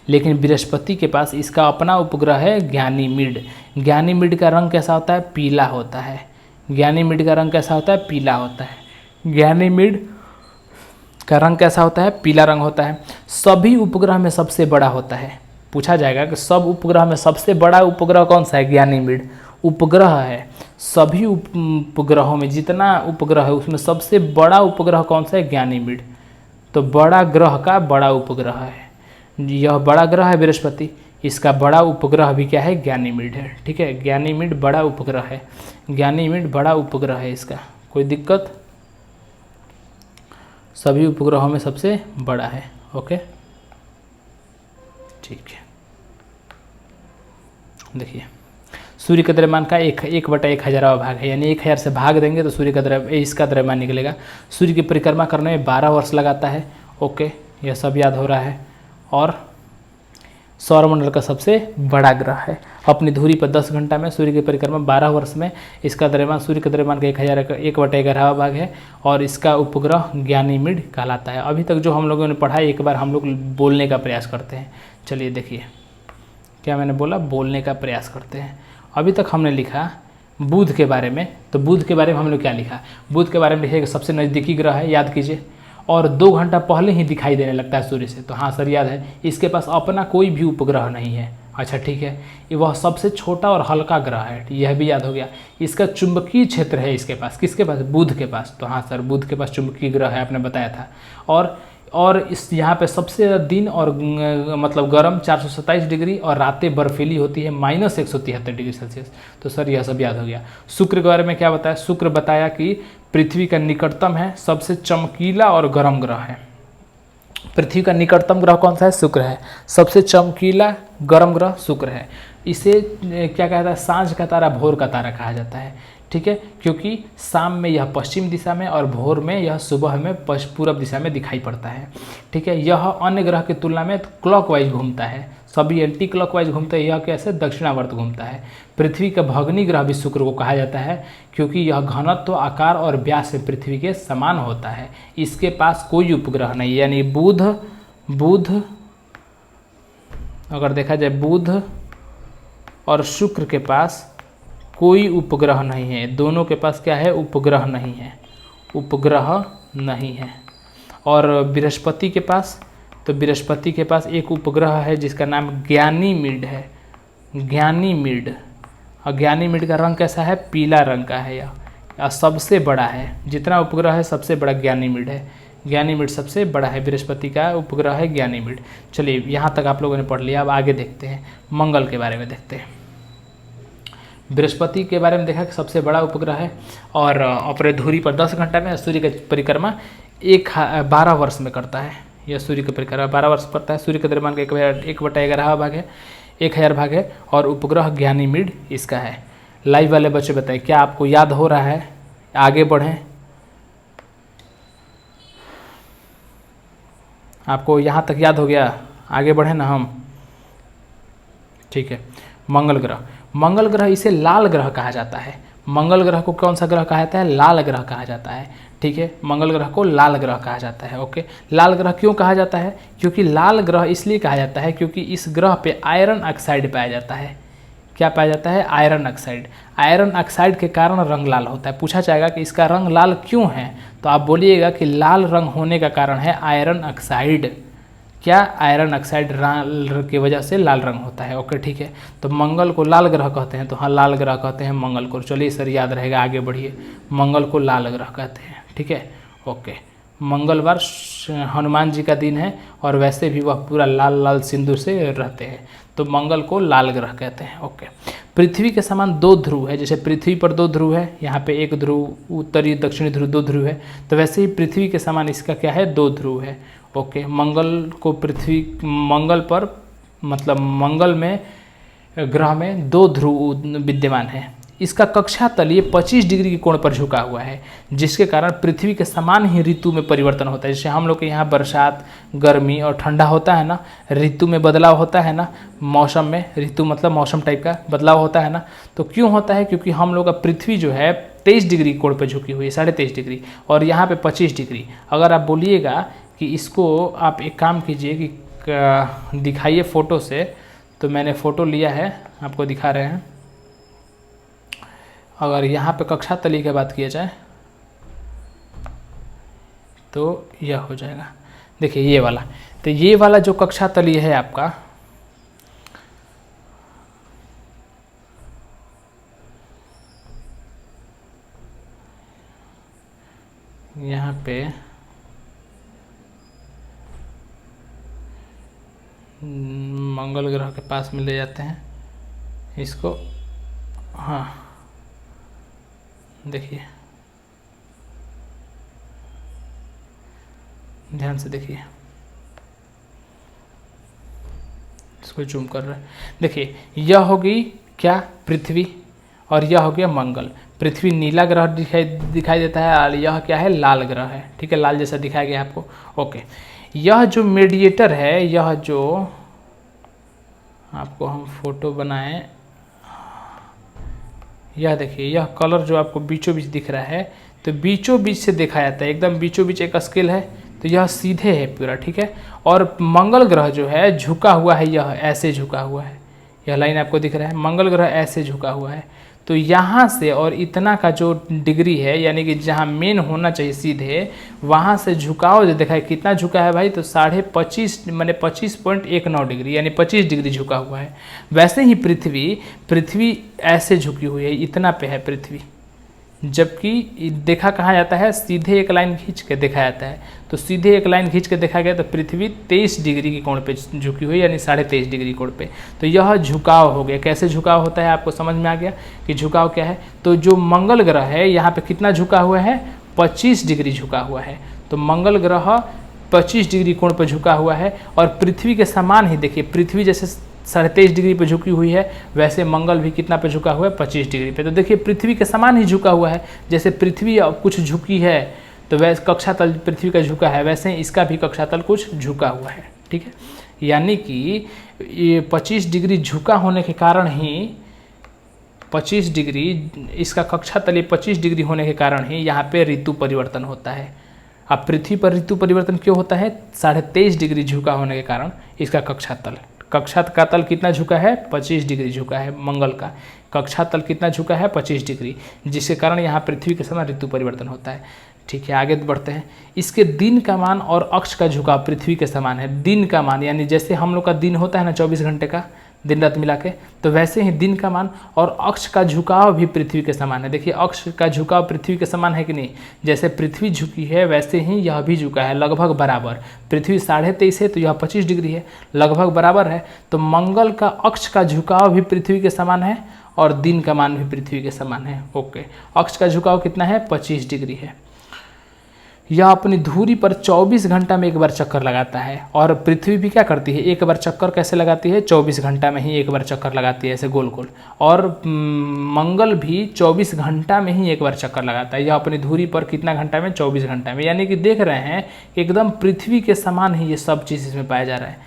लेकिन बृहस्पति के पास इसका अपना उपग्रह है ज्ञानीमीड। ज्ञानीमीड का रंग कैसा होता है? पीला होता है। ज्ञानीमीड का रंग कैसा होता है? पीला होता है। ज्ञानीमीड का रंग कैसा होता है? पीला रंग होता है। सभी उपग्रह में सबसे बड़ा होता है। पूछा जाएगा कि सब उपग्रह में सबसे बड़ा उपग्रह कौन सा है? ज्ञानीमीड उपग्रह है। सभी उपग्रहों में जितना उपग्रह है उसमें सबसे बड़ा उपग्रह कौन सा है? ज्ञानीमीड। तो बड़ा ग्रह का बड़ा उपग्रह है। यह बड़ा ग्रह है बृहस्पति, इसका बड़ा उपग्रह भी क्या है? ज्ञानीमीड है। ठीक है, ज्ञानीमीड बड़ा उपग्रह है। ज्ञानीमीड बड़ा उपग्रह है इसका, कोई दिक्कत? सभी उपग्रहों में सबसे बड़ा है। ओके ठीक है। देखिए, सूर्य के द्रव्यमान का 1/1000वां भाग है, यानी 1000 से भाग देंगे तो सूर्य का इसका द्रव्यमान निकलेगा। सूर्य की परिक्रमा करने में 12 वर्ष लगाता है। ओके, यह सब याद हो रहा है। और सौरमंडल का सबसे बड़ा ग्रह है। अपनी धुरी पर 10 घंटा में, सूर्य की परिक्रमा 12 वर्ष में। इसका द्रव्यमान सूर्य के द्रव्यमान का 1/11वां भाग है और इसका उपग्रह ज्ञानीमीड कहलाता है। अभी तक जो हम लोगों ने पढ़ा है, एक बार हम लोग बोलने का प्रयास करते हैं। चलिए देखिए, क्या मैंने बोला? बोलने का प्रयास करते हैं। अभी तक हमने लिखा बुध के बारे में, तो बुध के बारे में हम लोग क्या लिखा? बुध के बारे में लिखा कि सबसे नज़दीकी ग्रह है, याद कीजिए, और 2 घंटा पहले ही दिखाई देने लगता है सूर्य से। तो हाँ सर याद है। इसके पास अपना कोई भी उपग्रह नहीं है। अच्छा ठीक है, ये वह सबसे छोटा और हल्का ग्रह है, यह भी याद हो गया। इसका चुंबकीय क्षेत्र है इसके पास। किसके पास? बुध के पास। तो हाँ सर, बुध के पास चुंबकीय ग्रह है, आपने बताया था। और इस यहाँ पे सबसे ज़्यादा दिन और मतलब गर्म 427 डिग्री और रातें बर्फीली होती है -173 डिग्री सेल्सियस। तो सर यह सब याद हो गया। शुक्र के बारे में क्या बताया? शुक्र बताया कि पृथ्वी का निकटतम है, सबसे चमकीला और गर्म ग्रह है। पृथ्वी का निकटतम ग्रह कौन सा है? शुक्र है। सबसे चमकीला गर्म ग्रह शुक्र है। इसे क्या कहता है? सांझ का तारा, भोर का तारा कहा जाता है। ठीक है, क्योंकि शाम में यह पश्चिम दिशा में और भोर में यह सुबह में पूर्व दिशा में दिखाई पड़ता है। ठीक है, यह अन्य ग्रह की तुलना में क्लॉकवाइज घूमता है, सभी एंटी क्लॉकवाइज घूमते हैं। यह कैसे? दक्षिणावर्त घूमता है। पृथ्वी का भगनी ग्रह भी शुक्र को कहा जाता है, क्योंकि यह घनत्व, आकार और व्यास से पृथ्वी के समान होता है। इसके पास कोई उपग्रह नहीं, यानी बुध अगर देखा जाए, बुध और शुक्र के पास कोई उपग्रह नहीं है। दोनों के पास क्या है? उपग्रह नहीं है। उपग्रह नहीं है। और बृहस्पति के पास, तो बृहस्पति के पास एक उपग्रह है जिसका नाम ज्ञानीमीड है। ज्ञानीमीड, और ज्ञानीमीड का रंग कैसा है? पीला रंग का है। यह सबसे बड़ा है, जितना उपग्रह है सबसे बड़ा ज्ञानीमीड है। ज्ञानीमीड सबसे बड़ा है, बृहस्पति का उपग्रह है ज्ञानीमीड। चलिए यहाँ तक आप लोगों ने पढ़ लिया। अब आगे देखते हैं, मंगल के बारे में देखते हैं। बृहस्पति के बारे में देखा कि सबसे बड़ा उपग्रह है और अपने धुरी पर 10 घंटा में, सूर्य की परिक्रमा 12 वर्ष में करता है। यह सूर्य की परिक्रमा 12 वर्ष करता है। सूर्य के द्रव्यमान का 1/11वां भाग है, 1000 भाग है। और उपग्रह ज्ञानीमीड इसका है। लाइव वाले बच्चे बताइए, क्या आपको याद हो रहा है? आगे बढ़ें। आपको यहाँ तक याद हो गया? आगे बढ़ें ना हम। ठीक है, मंगल ग्रह। मंगल ग्रह, इसे लाल ग्रह कहा जाता है। मंगल ग्रह को कौन सा ग्रह कहा जाता है? लाल ग्रह कहा जाता है। ठीक है, मंगल ग्रह को लाल ग्रह कहा जाता है। ओके, लाल ग्रह क्यों कहा जाता है? क्योंकि लाल ग्रह इसलिए कहा जाता है क्योंकि इस ग्रह पे आयरन ऑक्साइड पाया जाता है। क्या पाया जाता है? Iron oxide. आयरन ऑक्साइड के कारण रंग लाल होता है। पूछा जाएगा कि इसका रंग लाल क्यों है, तो आप बोलिएगा कि लाल रंग होने का कारण है आयरन ऑक्साइड। क्या? आयरन ऑक्साइड की वजह से लाल रंग होता है। ओके ठीक है। तो मंगल को लाल ग्रह कहते हैं, तो हाँ लाल ग्रह कहते हैं मंगल को। चलिए सर याद रहेगा, आगे बढ़िए। मंगल को लाल ग्रह कहते हैं, ठीक है। ओके, मंगलवार हनुमान जी का दिन है और वैसे भी वह पूरा लाल लाल सिंदूर से रहते हैं, तो मंगल को लाल ग्रह कहते हैं। ओके, पृथ्वी के समान 2 ध्रुव है, जैसे पृथ्वी पर 2 ध्रुव है, यहाँ पे 1 ध्रुव उत्तरी दक्षिणी ध्रुव 2 ध्रुव है, तो वैसे ही पृथ्वी के समान इसका क्या है? 2 ध्रुव है। ओके, मंगल पर मतलब मंगल में ग्रह में 2 ध्रुव विद्यमान है। इसका कक्षा तल ये 25 डिग्री के कोण पर झुका हुआ है, जिसके कारण पृथ्वी के समान ही ऋतु में परिवर्तन होता है। जैसे हम लोग के यहाँ बरसात, गर्मी और ठंडा होता है ना, ऋतु में बदलाव होता है ना, मौसम में, ऋतु मतलब मौसम टाइप का बदलाव होता है ना, तो क्यों होता है? क्योंकि हम लोग का पृथ्वी जो है 23 डिग्री कोण पर झुकी हुई है, 23.5 डिग्री, और यहाँ पे 25 डिग्री। अगर आप बोलिएगा कि इसको आप एक काम कीजिए कि दिखाइए फ़ोटो से, तो मैंने फ़ोटो लिया है, आपको दिखा रहे हैं। अगर यहाँ पे कक्षा तली की बात किया जाए तो यह हो जाएगा, देखिए ये वाला। तो ये वाला जो कक्षा तली है आपका, यहाँ पे मंगल ग्रह के पास में ले जाते हैं इसको। हाँ देखिए, ध्यान से देखिए, इसको जूम कर रहे हैं। देखिए यह होगी क्या? पृथ्वी, और यह हो गया मंगल। पृथ्वी नीला ग्रह दिखाई देता है और यह क्या है? लाल ग्रह है, ठीक है, लाल जैसा दिखाया गया आपको। ओके, यह जो मेडिएटर है, यह जो आपको हम फोटो बनाएं, यह देखिए, यह कलर जो आपको बीचों बीच दिख रहा है, तो बीचों बीच से देखा जाता है, एकदम बीचों बीच एक स्केल है, तो यह सीधे है पूरा, ठीक है। और मंगल ग्रह जो है झुका हुआ है, यह ऐसे झुका हुआ है, यह लाइन आपको दिख रहा है, मंगल ग्रह ऐसे झुका हुआ है। तो यहाँ से और इतना का जो डिग्री है, यानी कि जहाँ मेन होना चाहिए सीधे, वहाँ से झुकाव जो देखा है, कितना झुका है भाई? तो 25.5 माने 25.19 डिग्री, यानी 25 डिग्री झुका हुआ है। वैसे ही पृथ्वी ऐसे झुकी हुई है, इतना पे है पृथ्वी, जबकि देखा कहाँ जाता है? सीधे एक लाइन खींच के देखा जाता है। तो सीधे एक लाइन खींच के देखा गया तो पृथ्वी 23 डिग्री के कोण पे झुकी हुई, यानी 23.5 डिग्री कोण पे। तो यह झुकाव हो गया। कैसे झुकाव होता है आपको समझ में आ गया कि झुकाव क्या है? तो जो मंगल ग्रह है यहाँ पे कितना झुका हुआ है? 25 डिग्री झुका हुआ है। तो मंगल ग्रह 25 डिग्री कोण पर झुका हुआ है, और पृथ्वी के समान ही देखिए, पृथ्वी जैसे 23.5 डिग्री पे झुकी हुई है, वैसे मंगल भी कितना पे झुका हुआ है? 25 डिग्री पे। तो देखिए पृथ्वी के समान ही झुका हुआ है। जैसे पृथ्वी कुछ झुकी है तो वैसे कक्षा तल पृथ्वी का झुका है, वैसे ही इसका भी कक्षा तल कुछ झुका हुआ है, ठीक है। यानी कि ये 25 डिग्री झुका होने के कारण ही 25 डिग्री, इसका कक्षा तल 25 डिग्री होने के कारण ही यहाँ पे ऋतु परिवर्तन होता है। अब पृथ्वी पर ऋतु परिवर्तन क्यों होता है? 23.5 डिग्री झुका होने के कारण इसका कक्षा का तल कितना झुका है? 25 डिग्री झुका है। मंगल का कक्षा तल कितना झुका है? 25 डिग्री, जिसके कारण यहाँ पृथ्वी के समान ऋतु परिवर्तन होता है, ठीक है। आगे बढ़ते हैं। इसके दिन का मान और अक्ष का झुकाव पृथ्वी के समान है। दिन का मान यानी जैसे हम लोग का दिन होता है ना 24 घंटे का, दिन रात मिला के, तो वैसे ही दिन का मान और अक्ष का झुकाव भी पृथ्वी के समान है। देखिए अक्ष का झुकाव पृथ्वी के समान है कि नहीं? जैसे पृथ्वी झुकी है वैसे ही यह भी झुका है, लगभग बराबर। पृथ्वी 23.5 है तो यह 25 डिग्री है, लगभग बराबर है। तो मंगल का अक्ष का झुकाव भी पृथ्वी के समान है और दिन का मान भी पृथ्वी के समान है। ओके, अक्ष का झुकाव कितना है? 25 डिग्री है। यह अपनी धुरी पर 24 घंटा में एक बार चक्कर लगाता है, और पृथ्वी भी क्या करती है? एक बार चक्कर कैसे लगाती है? 24 घंटा में ही एक बार चक्कर लगाती है, ऐसे गोल गोल। और मंगल भी 24 घंटा में ही एक बार चक्कर लगाता है। यह अपनी धुरी पर कितना घंटा में? 24 घंटा में। यानी कि देख रहे हैं एकदम पृथ्वी के समान ही ये सब चीज़ इसमें पाया जा रहा है।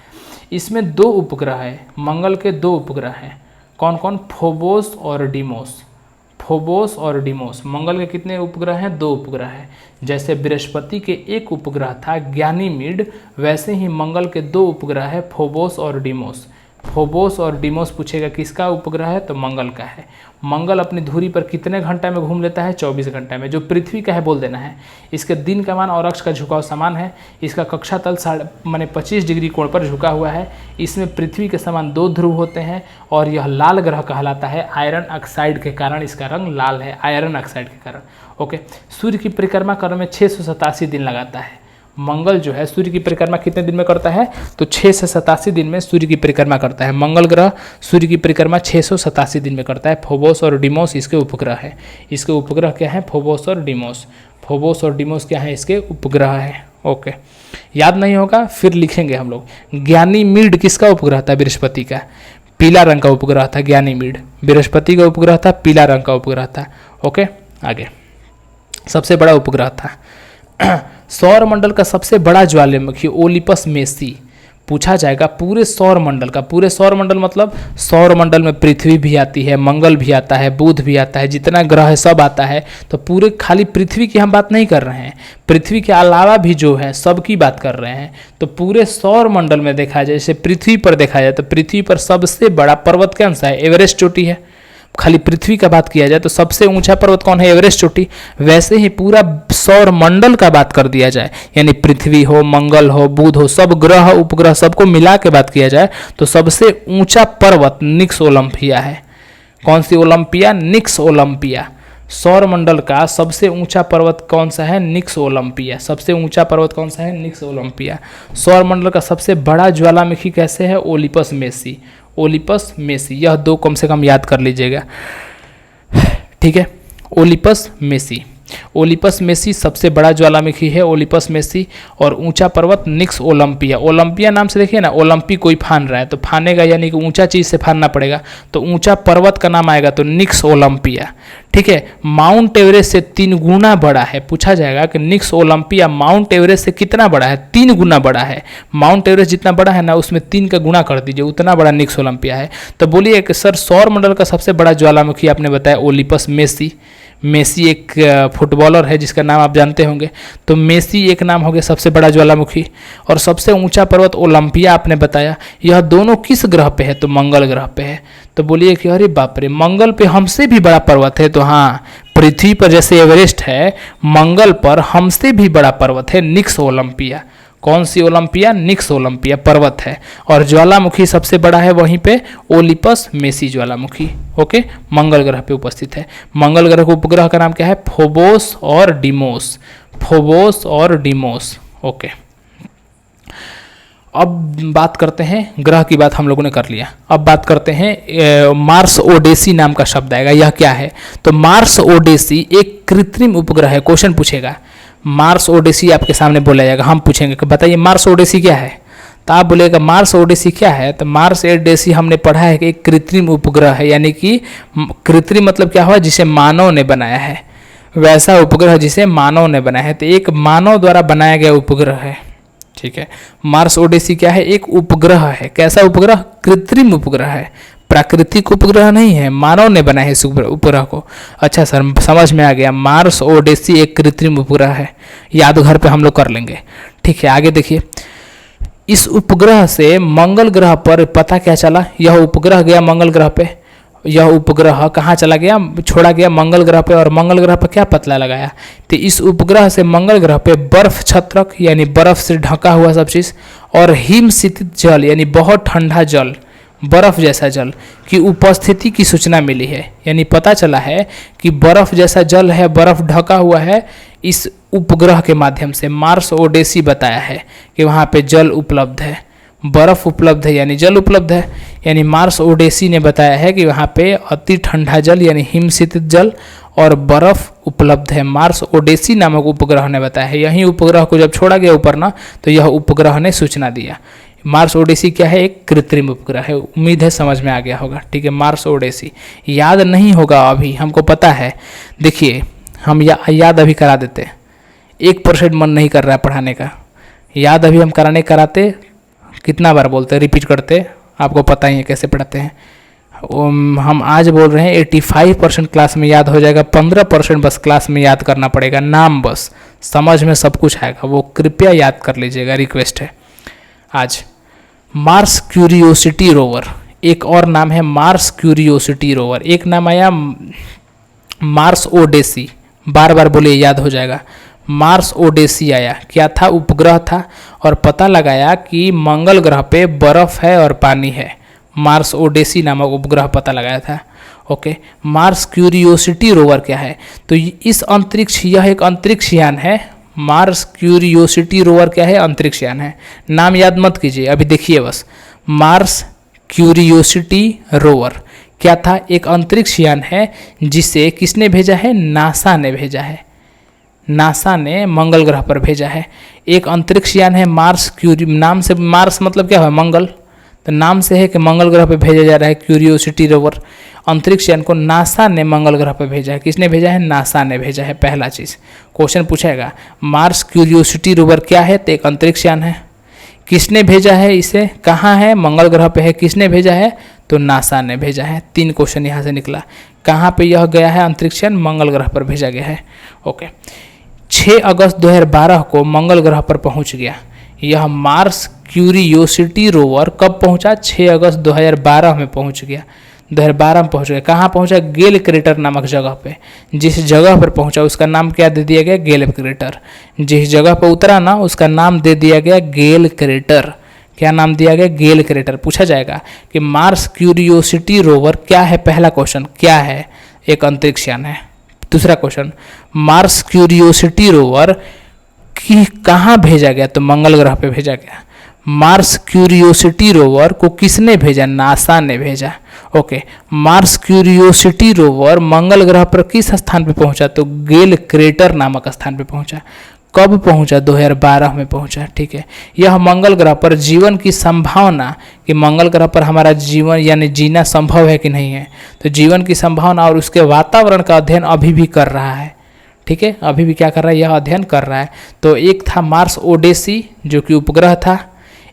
इसमें 2 उपग्रह है, मंगल के 2 उपग्रह हैं। कौन कौन? फोबोस और डीमोस। फोबोस और डीमोस। मंगल के कितने उपग्रह हैं? 2 उपग्रह हैं। जैसे बृहस्पति के 1 उपग्रह था ज्ञानीमीड, वैसे ही मंगल के 2 उपग्रह है फोबोस और डीमोस। फोबोस और डिमोस पूछेगा किसका उपग्रह है, तो मंगल का है। मंगल अपनी धुरी पर कितने घंटा में घूम लेता है, 24 घंटा में। जो पृथ्वी का है बोल देना है। इसके दिन का मान और अक्ष का झुकाव समान है। इसका कक्षा तल 25 डिग्री कोण पर झुका हुआ है। इसमें पृथ्वी के समान 2 ध्रुव होते हैं और यह लाल ग्रह कहलाता है आयरन ऑक्साइड के कारण। इसका रंग लाल है आयरन ऑक्साइड के कारण। ओके, सूर्य की परिक्रमा करने में 687 दिन लगाता है। मंगल जो है सूर्य की परिक्रमा कितने दिन में करता है, तो 687 दिन में सूर्य की परिक्रमा करता है। मंगल ग्रह सूर्य की परिक्रमा 687 दिन में करता है। फोबोस और डिमोस इसके उपग्रह है। इसके उपग्रह क्या है, फोबोस और डिमोस। फोबोस और डिमोस क्या है, इसके उपग्रह है। ओके, याद नहीं होगा फिर लिखेंगे हम लोग। ज्ञानीमीड किसका उपग्रह था, बृहस्पति का। पीला रंग का उपग्रह था ज्ञानीमीड, बृहस्पति का उपग्रह था, पीला रंग का उपग्रह था। ओके, आगे सबसे बड़ा उपग्रह था। सौर मंडल का सबसे बड़ा ज्वालामुखी ओलिपस मेसी पूछा जाएगा। पूरे सौर मंडल का, पूरे सौर मंडल मतलब सौर मंडल में पृथ्वी भी आती है, मंगल भी आता है, बुध भी आता है, जितना ग्रह है सब आता है। तो पूरे खाली पृथ्वी की हम बात नहीं कर रहे हैं, पृथ्वी के अलावा भी जो है सबकी बात कर रहे हैं। तो पूरे सौर मंडल में देखा जाए, जैसे पृथ्वी पर देखा जाए तो पृथ्वी पर सबसे बड़ा पर्वत कौन सा है, एवरेस्ट चोटी है। खाली पृथ्वी का बात किया जाए तो सबसे ऊंचा पर्वत कौन है, एवरेस्ट चोटी। वैसे ही पूरा सौर मंडल का बात कर दिया जाए, यानी पृथ्वी हो, मंगल हो, बुध हो, सब ग्रह उपग्रह सबको मिला के बात किया जाए तो सबसे ऊंचा पर्वत निक्स ओलंपिया है। कौन सी ओलंपिया, निक्स ओलंपिया। सौर मंडल का सबसे ऊंचा पर्वत कौन सा है, निक्स ओलंपिया। सबसे ऊंचा पर्वत कौन सा है, निक्स ओलंपिया। सौर मंडल का सबसे बड़ा ज्वालामुखी कैसे है, ओलिपस मेसी। ओलिपस मेसी, यह 2 कम से कम याद कर लीजिएगा, ठीक है। ओलिपस मेसी, ओलिपस मेसी सबसे बड़ा ज्वालामुखी है, ओलिपस मेसी। और ऊंचा पर्वत निक्स ओलंपिया। ओलंपिया नाम से देखिए ना, ओलंपी कोई फान रहा है तो फानेगा यानी कि ऊंचा चीज से फानना पड़ेगा, तो ऊंचा पर्वत का नाम आएगा तो निक्स ओलंपिया, ठीक है। माउंट एवरेस्ट से 3 गुना बड़ा है। पूछा जाएगा कि निक्स ओलंपिया माउंट एवरेस्ट से कितना बड़ा है, 3 गुना बड़ा है। माउंट एवरेस्ट जितना बड़ा है ना, उसमें 3 का गुना कर दीजिए, उतना बड़ा निक्स ओलंपिया है। तो बोलिए कि सर सौर मंडल का सबसे बड़ा ज्वालामुखी आपने बताया ओलिपस मेसी। मेसी एक फुटबॉलर है जिसका नाम आप जानते होंगे, तो मेसी एक नाम हो गया सबसे बड़ा ज्वालामुखी। और सबसे ऊंचा पर्वत ओलंपिया आपने बताया। यह दोनों किस ग्रह पे है, तो मंगल ग्रह पे है। तो बोलिए कि अरे बाप रे, मंगल पे हमसे भी बड़ा पर्वत है। तो हाँ, पृथ्वी पर जैसे एवरेस्ट है, मंगल पर हमसे भी बड़ा पर्वत है निक्स ओलंपिया। कौन सी ओलंपिया, निक्स ओलंपिया पर्वत है। और ज्वालामुखी सबसे बड़ा है वहीं पे ओलिपस मेसी ज्वालामुखी। ओके, मंगल ग्रह पे उपस्थित है। मंगल ग्रह के उपग्रह का नाम क्या है, फोबोस और डिमोस। फोबोस और डिमोस। ओके, अब बात करते हैं, ग्रह की बात हम लोगों ने कर लिया। अब बात करते हैं मार्स ओडेसी नाम का शब्द आएगा। यह क्या है, तो मार्स ओडेसी एक कृत्रिम उपग्रह है। क्वेश्चन पूछेगा, मार्स ओडेसी आपके सामने बोला जाएगा, हम पूछेंगे कि बताइए मार्स ओडेसी क्या है। तो आप बोलेगा मार्स ओडेसी क्या है, तो मार्स ओडेसी हमने पढ़ा है कि एक कृत्रिम उपग्रह है, यानी कि कृत्रिम मतलब क्या हुआ, जिसे मानव ने बनाया है। वैसा उपग्रह जिसे मानव ने बनाया है, तो एक मानव द्वारा बनाया गया उपग्रह है, ठीक है। मार्स ओडेसी क्या है, एक उपग्रह है। कैसा उपग्रह, कृत्रिम उपग्रह है, प्राकृतिक उपग्रह नहीं है, मानव ने बनाया है इस उपग्रह को। अच्छा सर, समझ में आ गया, मार्स ओडेसी एक कृत्रिम उपग्रह है। याद घर पे हम लोग कर लेंगे, ठीक है। आगे देखिए, इस उपग्रह से मंगल ग्रह पर पता क्या चला, यह उपग्रह गया मंगल ग्रह पे। यह उपग्रह कहाँ चला गया, छोड़ा गया मंगल ग्रह पे, और मंगल ग्रह पर क्या पता लगाया, तो इस उपग्रह से मंगल ग्रह पे बर्फ छत्रक यानी बर्फ से ढका हुआ सब चीज़, और हिम शीतित जल यानी बहुत ठंडा जल, बर्फ जैसा जल की उपस्थिति की सूचना मिली है। यानी पता चला है कि बर्फ जैसा जल है, बर्फ ढका हुआ है। इस उपग्रह के माध्यम से मार्स ओडेसी बताया है कि वहाँ पे जल उपलब्ध है, बर्फ उपलब्ध है, यानी जल उपलब्ध है। यानी मार्स ओडेसी ने बताया है कि वहाँ पे अति ठंडा जल यानी हिमशीतित जल और बर्फ उपलब्ध है। मार्स ओडेसी नामक उपग्रह ने बताया है। यही उपग्रह को जब छोड़ा गया ऊपर ना, तो यह उपग्रह ने सूचना दिया। मार्स ओडेसी क्या है, एक कृत्रिम उपग्रह है। उम्मीद है समझ में आ गया होगा, ठीक है। मार्स ओडेसी याद नहीं होगा अभी, हमको पता है। देखिए, हम याद अभी करा देते, 1% मन नहीं कर रहा है पढ़ाने का। याद अभी हम कराते, कितना बार बोलते, रिपीट करते, आपको पता ही है कैसे पढ़ाते हैं। हम आज बोल रहे हैं 85% क्लास में याद हो जाएगा, 15% बस क्लास में याद करना पड़ेगा, नाम बस, समझ में सब कुछ आएगा। वो कृपया याद कर लीजिएगा, रिक्वेस्ट है। आज मार्स क्यूरियोसिटी रोवर, एक और नाम है मार्स क्यूरियोसिटी रोवर। एक नाम आया मार्स ओडेसी, बार बार बोले याद हो जाएगा। मार्स ओडेसी आया, क्या था? उपग्रह था, और पता लगाया कि मंगल ग्रह पे बर्फ है और पानी है। मार्स ओडेसी नामक उपग्रह पता लगाया था। ओके, मार्स क्यूरियोसिटी रोवर क्या है? तो इस अंतरिक्ष, यह एक अंतरिक्ष यान है। मार्स क्यूरियोसिटी रोवर क्या है? अंतरिक्ष यान है। नाम याद मत कीजिए, अभी देखिए बस। मार्स क्यूरियोसिटी रोवर क्या था? एक अंतरिक्ष यान है जिसे किसने भेजा है? नासा ने भेजा है। नासा ने मंगल ग्रह पर भेजा है। एक अंतरिक्ष यान है मार्स नाम से, मार्स मतलब क्या है? मंगल। तो नाम से है कि मंगल ग्रह पर भेजा जा रहा है क्यूरियोसिटी रोवर। अंतरिक्ष यान को नासा ने मंगल ग्रह पर भेजा है। किसने भेजा है? नासा ने भेजा है। पहला चीज़ क्वेश्चन पूछेगा, मार्स क्यूरियोसिटी रोवर क्या है? तो एक अंतरिक्ष यान है। किसने भेजा है इसे? कहाँ है? मंगल ग्रह पे है। किसने भेजा है? तो नासा ने भेजा है। 3 क्वेश्चन यहाँ से निकला। कहाँ पे यह गया है अंतरिक्ष यान? मंगल ग्रह पर भेजा गया है। ओके, 6 अगस्त 2012 को मंगल ग्रह पर पहुँच गया। यह मार्स क्यूरियोसिटी रोवर कब पहुँचा? 6 अगस्त 2012 में पहुँच गया। 2012 में पहुँच गया। कहाँ पहुँचा? गेल क्रेटर नामक जगह पे। जिस जगह पर पहुँचा उसका नाम क्या दे दिया गया? गेल क्रेटर। जिस जगह पर उतरा ना उसका नाम दे दिया गया गेल क्रेटर। क्या नाम दिया गया? गेल क्रेटर। पूछा जाएगा कि मार्स क्यूरियोसिटी रोवर क्या है? पहला क्वेश्चन क्या है? एक अंतरिक्ष यान है। दूसरा क्वेश्चन, मार्स क्यूरियोसिटी रोवर कि कहाँ भेजा गया? तो मंगल ग्रह पे भेजा गया। मार्स क्यूरियोसिटी रोवर को किसने भेजा? नासा ने भेजा। ओके, मार्स क्यूरियोसिटी रोवर मंगल ग्रह पर किस स्थान पे पहुंचा? तो गेल क्रेटर नामक स्थान पे पहुंचा। कब पहुंचा? 2012 में पहुंचा। ठीक है, यह मंगल ग्रह पर जीवन की संभावना, कि मंगल ग्रह पर हमारा जीवन यानी जीना संभव है कि नहीं है, तो जीवन की संभावना और उसके वातावरण का अध्ययन अभी भी कर रहा है। ठीक है, अभी भी क्या कर रहा है? यह अध्ययन कर रहा है। तो एक था मार्स ओडेसी जो कि उपग्रह था,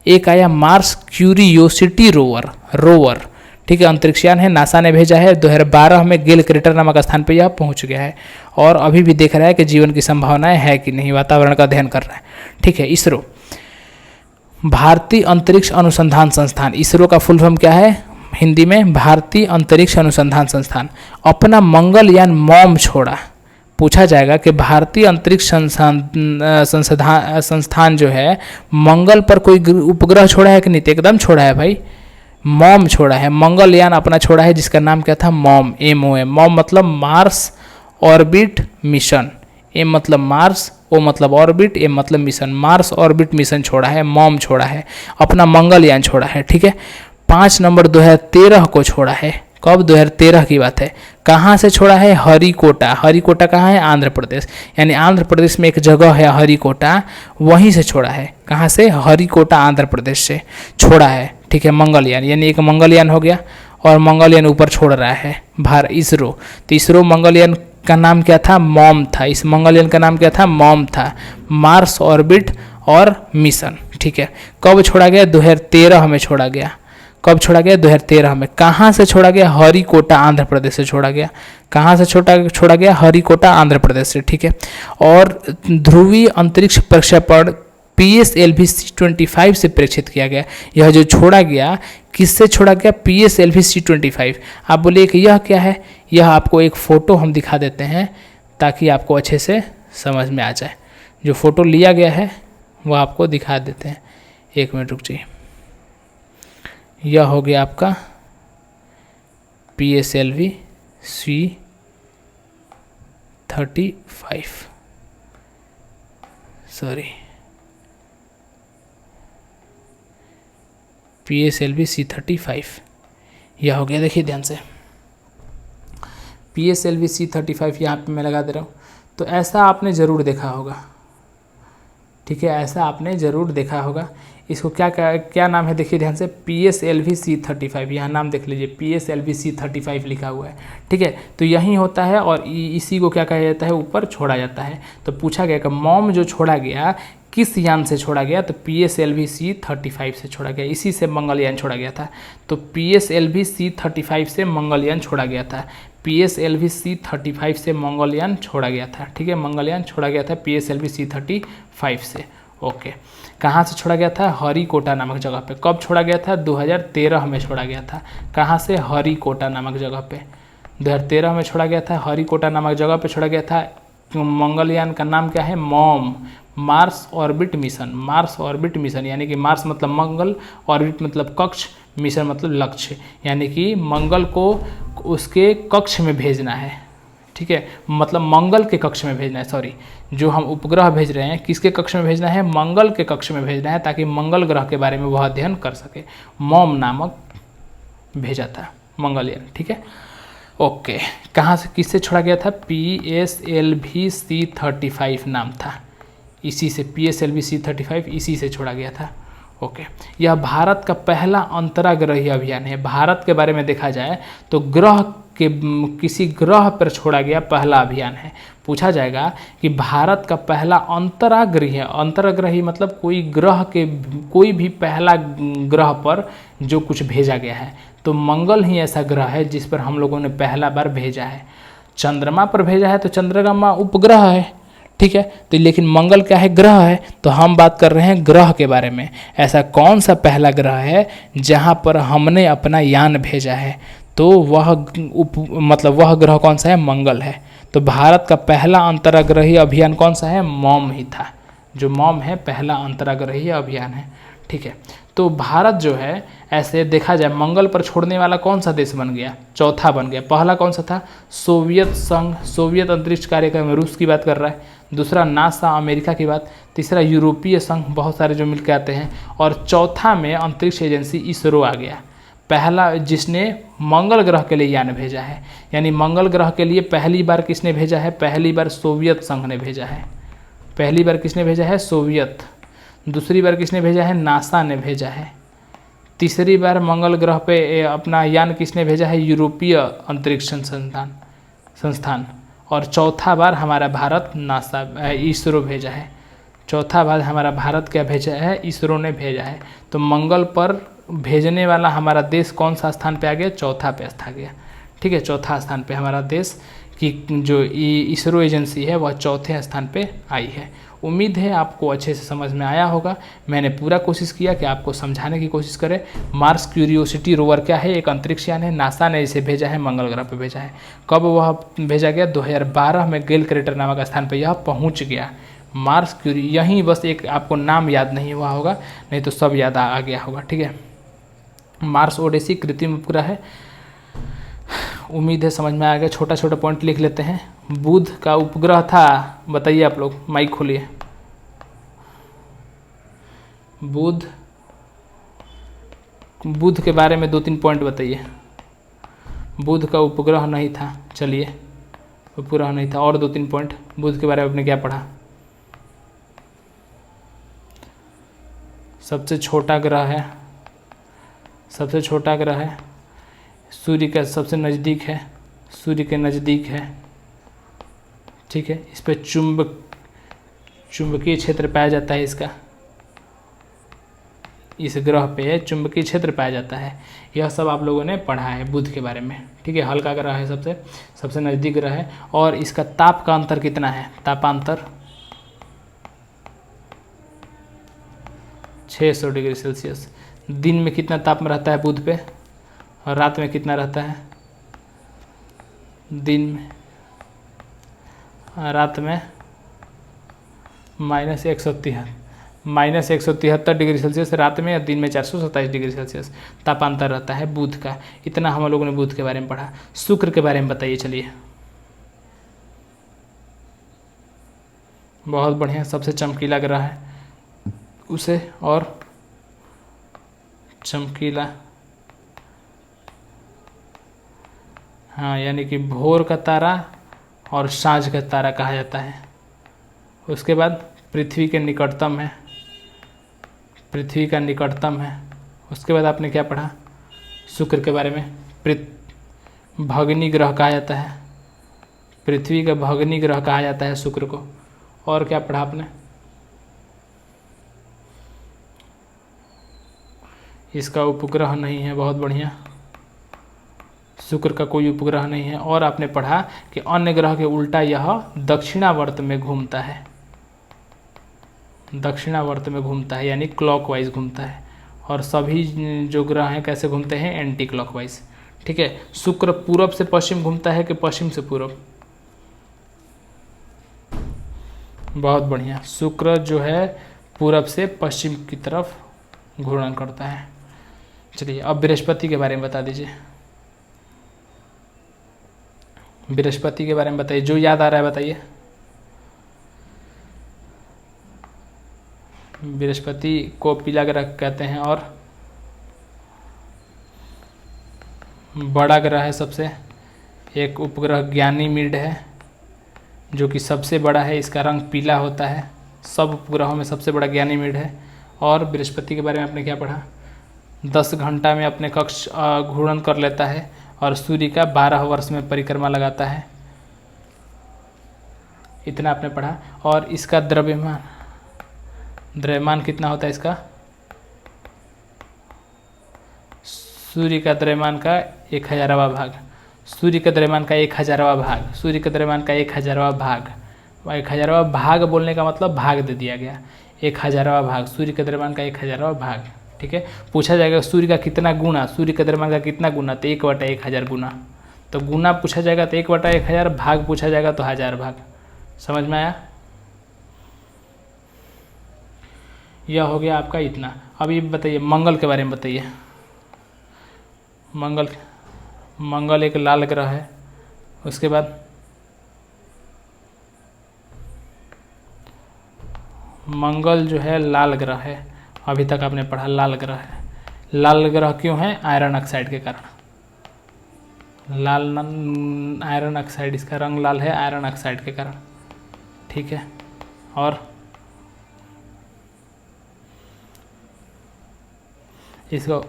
एक आया मार्स क्यूरियोसिटी रोवर। ठीक है, अंतरिक्ष यान है, नासा ने भेजा है। 2012 में गेल क्रेटर नामक स्थान पर यह पहुंच गया है और अभी भी देख रहा है कि जीवन की संभावनाएं है कि नहीं, वातावरण का अध्ययन कर रहा है। ठीक है, इसरो, भारतीय अंतरिक्ष अनुसंधान संस्थान। इसरो का फुल फॉर्म क्या है? हिंदी में भारतीय अंतरिक्ष अनुसंधान संस्थान। अपना मंगलयान मॉम छोड़ा। पूछा जाएगा कि भारतीय अंतरिक्ष संस्थान जो है मंगल पर कोई उपग्रह छोड़ा है कि नहीं? तो एकदम छोड़ा है भाई, मॉम छोड़ा है। मंगलयान अपना छोड़ा है जिसका नाम क्या था? Mom, MOM। मॉम मतलब मार्स ऑर्बिट मिशन। M मतलब मार्स, O मतलब ऑर्बिट, M मतलब मिशन। मार्स ऑर्बिट मिशन छोड़ा है, मॉम छोड़ा है, अपना मंगलयान छोड़ा है। ठीक है, 5 नंबर 2013 को छोड़ा है। कब? 2013 की बात है। कहाँ से छोड़ा है? हरिकोटा। हरिकोटा कहाँ है? आंध्र प्रदेश। यानी आंध्र प्रदेश में एक जगह है हरिकोटा, वहीं से छोड़ा है। कहाँ से? हरिकोटा, आंध्र प्रदेश से छोड़ा है। ठीक है, मंगलयान, यानी एक मंगलयान हो गया और मंगलयान ऊपर छोड़ रहा है इसरो। तो इसरो मंगलयान का नाम क्या था? मॉम था। इस मंगलयान का नाम क्या था? मॉम था। मार्स ऑर्बिट और मिशन। ठीक है, कब छोड़ा गया? 2013 में छोड़ा गया। कब छोड़ा गया? 2013 में। कहाँ से छोड़ा गया? हरिकोटा, आंध्र प्रदेश से छोड़ा गया। कहाँ से छोड़ा गया? हरिकोटा, आंध्र प्रदेश से। ठीक है, और ध्रुवीय अंतरिक्ष प्रक्षेपण PSLV C-25 से प्रेक्षित किया गया। यह जो छोड़ा गया किससे छोड़ा गया? PSLV C-25। आप बोलिए कि यह क्या है? यह आपको एक फ़ोटो हम दिखा देते हैं ताकि आपको अच्छे से समझ में आ जाए। जो फ़ोटो लिया गया है वह आपको दिखा देते हैं। 1 मिनट रुक जाइए। यह हो गया आपका PSLV C-35, sorry, PSLV C-35 यह हो गया। देखिए ध्यान से, PSLV C-35 यहाँ पे मैं लगा दे रहा हूँ। तो ऐसा आपने ज़रूर देखा होगा। ठीक है, ऐसा आपने ज़रूर देखा होगा। इसको क्या नाम है? देखिए ध्यान से, PSLV C-35, यहाँ नाम देख लीजिए, PSLV C-35 लिखा हुआ है। ठीक है, तो यही होता है और इसी को क्या कहा जाता है? ऊपर छोड़ा जाता है। तो पूछा गया कि मॉम जो छोड़ा गया किस यान से छोड़ा गया? तो PSLV C-35 से छोड़ा गया। इसी से मंगलयान छोड़ा गया था। तो PSLV C-35 से मंगलयान छोड़ा गया था। PSLV C-35 से मंगलयान छोड़ा गया था। ठीक है, मंगलयान छोड़ा गया था PSLV C-35 से। ओके। कहाँ से छोड़ा गया था? हरिकोटा नामक जगह पे। कब छोड़ा गया था? 2013 में छोड़ा गया था। कहाँ से? हरिकोटा नामक जगह पे 2013 में छोड़ा गया था। हरिकोटा नामक जगह पे छोड़ा गया था। मंगलयान का नाम क्या है? Mom, Mars orbit mission. Mars orbit mission यानी कि मार्स मतलब मंगल, ऑर्बिट मतलब कक्ष, मिशन मतलब लक्ष्य, यानी कि मंगल को उसके कक्ष में भेजना है। ठीक है, मतलब मंगल के कक्ष में भेजना है। सॉरी, जो हम उपग्रह भेज रहे हैं किसके कक्ष में भेजना है? मंगल के कक्ष में भेजना है, ताकि मंगल ग्रह के बारे में वह अध्ययन कर सके। मॉम नामक भेजा था मंगलयान। ठीक है, ओके। कहाँ से, किससे छोड़ा गया था? PSLV C35 नाम था, इसी से PSLV C35 इसी से छोड़ा गया था। ओके, यह भारत का पहला अंतराग्रही अभियान है। भारत के बारे में देखा जाए तो ग्रह के किसी ग्रह पर छोड़ा गया पहला अभियान है। पूछा जाएगा कि भारत का पहला अंतराग्रही है। अंतराग्रही मतलब कोई ग्रह के, कोई भी पहला ग्रह पर जो कुछ भेजा गया है, तो मंगल ही ऐसा ग्रह है जिस पर हम लोगों ने पहला बार भेजा है। चंद्रमा पर भेजा है तो चंद्रमा उपग्रह है। ठीक है, तो लेकिन मंगल क्या है? ग्रह है। तो हम बात कर रहे हैं ग्रह के बारे में। ऐसा कौन सा पहला ग्रह है जहां पर हमने अपना यान भेजा है? तो वह मतलब वह ग्रह कौन सा है? मंगल है। तो भारत का पहला अंतराग्रही अभियान कौन सा है? मॉम ही था। जो मॉम है पहला अंतराग्रही अभियान है। ठीक है, तो भारत जो है ऐसे देखा जाए मंगल पर छोड़ने वाला कौन सा देश बन गया? चौथा बन गया। पहला कौन सा था? सोवियत संघ, सोवियत अंतरिक्ष कार्यक्रम, रूस की बात कर रहा है। दूसरा नासा, अमेरिका की बात। तीसरा यूरोपीय संघ, बहुत सारे जो मिलकर आते हैं। और चौथा में अंतरिक्ष एजेंसी इसरो आ गया, पहला जिसने मंगल ग्रह के लिए यान भेजा है। यानी मंगल ग्रह के लिए पहली बार किसने भेजा है? पहली बार सोवियत संघ ने भेजा है। पहली बार किसने भेजा है? सोवियत। दूसरी बार किसने भेजा है? नासा ने भेजा है। तीसरी बार मंगल ग्रह पे अपना यान किसने भेजा है? यूरोपीय अंतरिक्ष संस्थान। और चौथा बार हमारा भारत नासा इसरो भेजा है। चौथा बार हमारा भारत क्या भेजा है? इसरो ने भेजा है। तो मंगल पर भेजने वाला हमारा देश कौन सा स्थान पे आ गया? चौथा पे आ गया। ठीक है, चौथा स्थान पे हमारा देश की जो इसरो एजेंसी है वह चौथे स्थान पे आई है। उम्मीद है आपको अच्छे से समझ में आया होगा। मैंने पूरा कोशिश किया कि आपको समझाने की कोशिश करें। मार्स क्यूरियोसिटी रोवर क्या है? एक अंतरिक्ष यान है। नासा ने इसे भेजा है, मंगल ग्रह पर भेजा है। कब वह भेजा गया? 2012 में गेल क्रेटर नामक स्थान पर यह पहुँच गया। मार्स क्यूरी, यहीं बस एक आपको नाम याद नहीं हुआ होगा, नहीं तो सब याद आ गया होगा। ठीक है, मार्स ओडेसी कृत्रिम उपग्रह है। उम्मीद है समझ में आ गया। छोटा छोटा पॉइंट लिख लेते हैं। बुध का उपग्रह था, बताइए आप लोग, माइक खोलिए। बुध के बारे में 2-3 पॉइंट बताइए। बुध का उपग्रह नहीं था, चलिए उपग्रह नहीं था। और 2-3 पॉइंट बुध के बारे में आपने क्या पढ़ा? सबसे छोटा ग्रह है, सबसे छोटा ग्रह है, सूर्य के सबसे नज़दीक है, सूर्य के नज़दीक है। ठीक है, इस पर चुंबकीय क्षेत्र पाया जाता है। इसका, इस ग्रह पे चुंबकीय क्षेत्र पाया जाता है। यह सब आप लोगों ने पढ़ा है बुध के बारे में। ठीक है, हल्का ग्रह है, सबसे नज़दीक ग्रह है। और इसका ताप का अंतर कितना है? तापांतर 600 डिग्री सेल्सियस। दिन में कितना ताप में रहता है बुध पे, और रात में कितना रहता है? दिन में, रात में -173 डिग्री सेल्सियस रात में, या दिन में 427 डिग्री सेल्सियस तापांतर रहता है बुध का। इतना हम लोगों ने बुध के बारे में पढ़ा। शुक्र के बारे में बताइए। चलिए, बहुत बढ़िया, सबसे चमकीला ग्रह है उसे, और चमकीला, हाँ, यानी कि भोर का तारा और साँझ का तारा कहा जाता है। उसके बाद पृथ्वी के निकटतम है, पृथ्वी का निकटतम है। उसके बाद आपने क्या पढ़ा शुक्र के बारे में? भगिनी ग्रह कहा जाता है, पृथ्वी का भगिनी ग्रह कहा जाता है शुक्र को। और क्या पढ़ा आपने? इसका उपग्रह नहीं है, बहुत बढ़िया, शुक्र का कोई उपग्रह नहीं है। और आपने पढ़ा कि अन्य ग्रह के उल्टा यह दक्षिणावर्त में घूमता है। दक्षिणावर्त में घूमता है, यानी क्लॉकवाइज घूमता है। और सभी जो ग्रह हैं कैसे घूमते हैं, एंटी क्लॉकवाइज। ठीक है, शुक्र पूरब से पश्चिम घूमता है कि पश्चिम से पूरब? बहुत बढ़िया, शुक्र जो है पूरब से पश्चिम की तरफ घूर्णन करता है। चलिए अब बृहस्पति के बारे में बता दीजिए। बृहस्पति के बारे में बताइए, जो याद आ रहा है बताइए। बृहस्पति को पीला ग्रह कहते हैं और बड़ा ग्रह है सबसे। एक उपग्रह ज्ञानीमीड है जो कि सबसे बड़ा है, इसका रंग पीला होता है। सब उपग्रहों में सबसे बड़ा ज्ञानीमीड है। और बृहस्पति के बारे में आपने क्या पढ़ा? 10 घंटा में अपने कक्ष घूर्णन कर लेता है और सूर्य का 12 वर्ष में परिक्रमा लगाता है। इतना आपने पढ़ा। और इसका द्रव्यमान कितना होता है इसका? सूर्य का द्रव्यमान का 1000वां भाग। सूर्य के द्रव्यमान का 1000वां भाग। सूर्य के द्रव्यमान का 1000वां भाग। 1000वां भाग बोलने का मतलब भाग दे दिया गया। 1000वां भाग, सूर्य के द्रव्यमान का 1000वां भाग। ठीक है, पूछा जाएगा सूर्य का कितना गुना, सूर्य के द्रव्यमान का कितना गुना, तो 1/1000 गुना। तो गुना पूछा जाएगा तो 1/1000, भाग पूछा जाएगा तो 1000 भाग। समझ में आया? यह हो गया आपका इतना। अब ये बताइए मंगल के बारे में बताइए। मंगल एक लाल ग्रह है। उसके बाद मंगल जो है लाल ग्रह है, अभी तक आपने पढ़ा लाल ग्रह है। लाल ग्रह क्यों है? आयरन ऑक्साइड के कारण। आयरन ऑक्साइड, इसका रंग लाल है आयरन ऑक्साइड के कारण। ठीक है, और इसका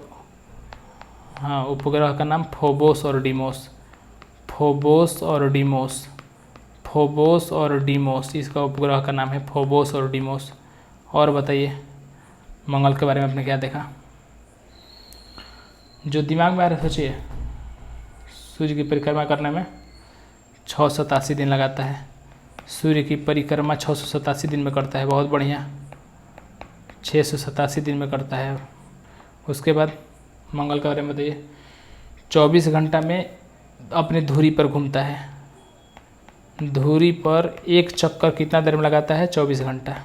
हाँ उपग्रह का नाम फोबोस और डीमोस। फोबोस और डीमोस, फोबोस और डीमोस, इसका उपग्रह का नाम है फोबोस और डीमोस। और बताइए मंगल के बारे में आपने क्या देखा? जो दिमाग में आ रहा है सोचिए। सूर्य की परिक्रमा करने में 687 दिन लगाता है। सूर्य की परिक्रमा 687 दिन में करता है, बहुत बढ़िया। 687 दिन में करता है। उसके बाद मंगल के बारे में बताइए। 24 घंटा में अपनी धुरी पर घूमता है। धुरी पर एक चक्कर कितना देर में लगाता है? 24 घंटा।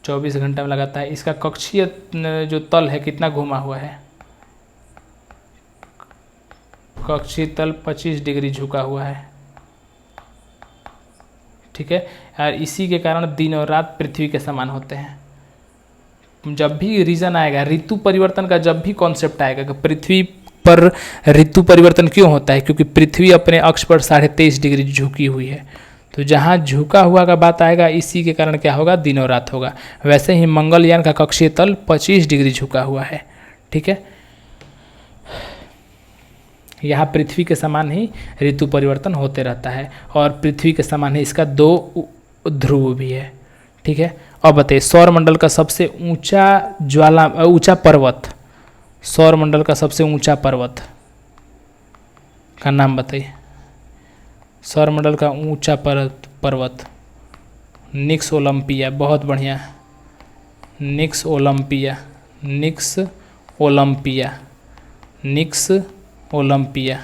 24 घंटा में लगाता है। इसका कक्षीय जो तल है कितना घुमा हुआ है? कक्षीय तल 25 डिग्री झुका हुआ है। ठीक है, और इसी के कारण दिन और रात पृथ्वी के समान होते हैं। जब भी रीजन आएगा ऋतु परिवर्तन का, जब भी कॉन्सेप्ट आएगा कि पृथ्वी पर ऋतु परिवर्तन क्यों होता है, क्योंकि पृथ्वी अपने अक्ष पर 23.5 डिग्री झुकी हुई है। तो जहाँ झुका हुआ का बात आएगा, इसी के कारण क्या होगा? दिन और रात होगा। वैसे ही मंगलयान का कक्षीय तल 25 डिग्री झुका हुआ है। ठीक है, यहाँ पृथ्वी के समान ही ऋतु परिवर्तन होते रहता है और पृथ्वी के समान ही इसका 2 ध्रुव भी है। ठीक है, अब बताइए सौरमंडल का सबसे ऊंचा पर्वत, सौरमंडल का सबसे ऊंचा पर्वत का नाम बताइए। सौरमंडल का ऊंचा पर्वत निक्स ओलंपिया, बहुत बढ़िया। निक्स ओलंपिया, निक्स ओलंपिया, निक्स ओलंपिया।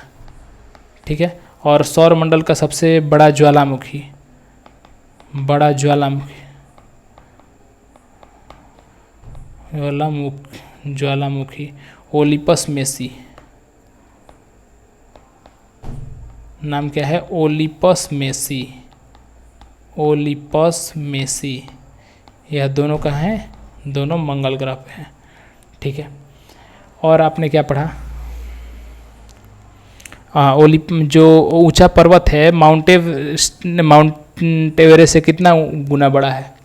ठीक है, और सौरमंडल का सबसे बड़ा ज्वालामुखी, ज्वालामुखी ओलिपस मेसी। नाम क्या है? Olympus Messi. Olympus Messi. यह दोनों कहाँ हैं? दोनों मंगल ग्रह पे हैं। ठीक है, और आपने क्या पढ़ा? जो ऊंचा पर्वत है माउंट एवरेस्ट से कितना गुना बड़ा है?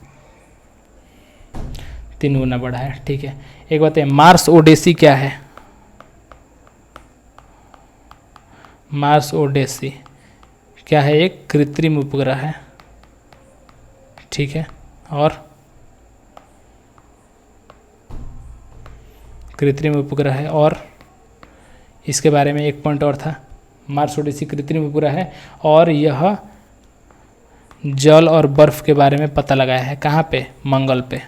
3 गुना बड़ा है। ठीक है, एक बात है, मार्स ओडेसी क्या है? मार्स ओडेसी क्या है? एक कृत्रिम उपग्रह है। ठीक है, और कृत्रिम उपग्रह है। और इसके बारे में एक पॉइंट और था, मार्स ओडेसी कृत्रिम उपग्रह है और यह जल और बर्फ़ के बारे में पता लगाया है। कहाँ पे? मंगल पे।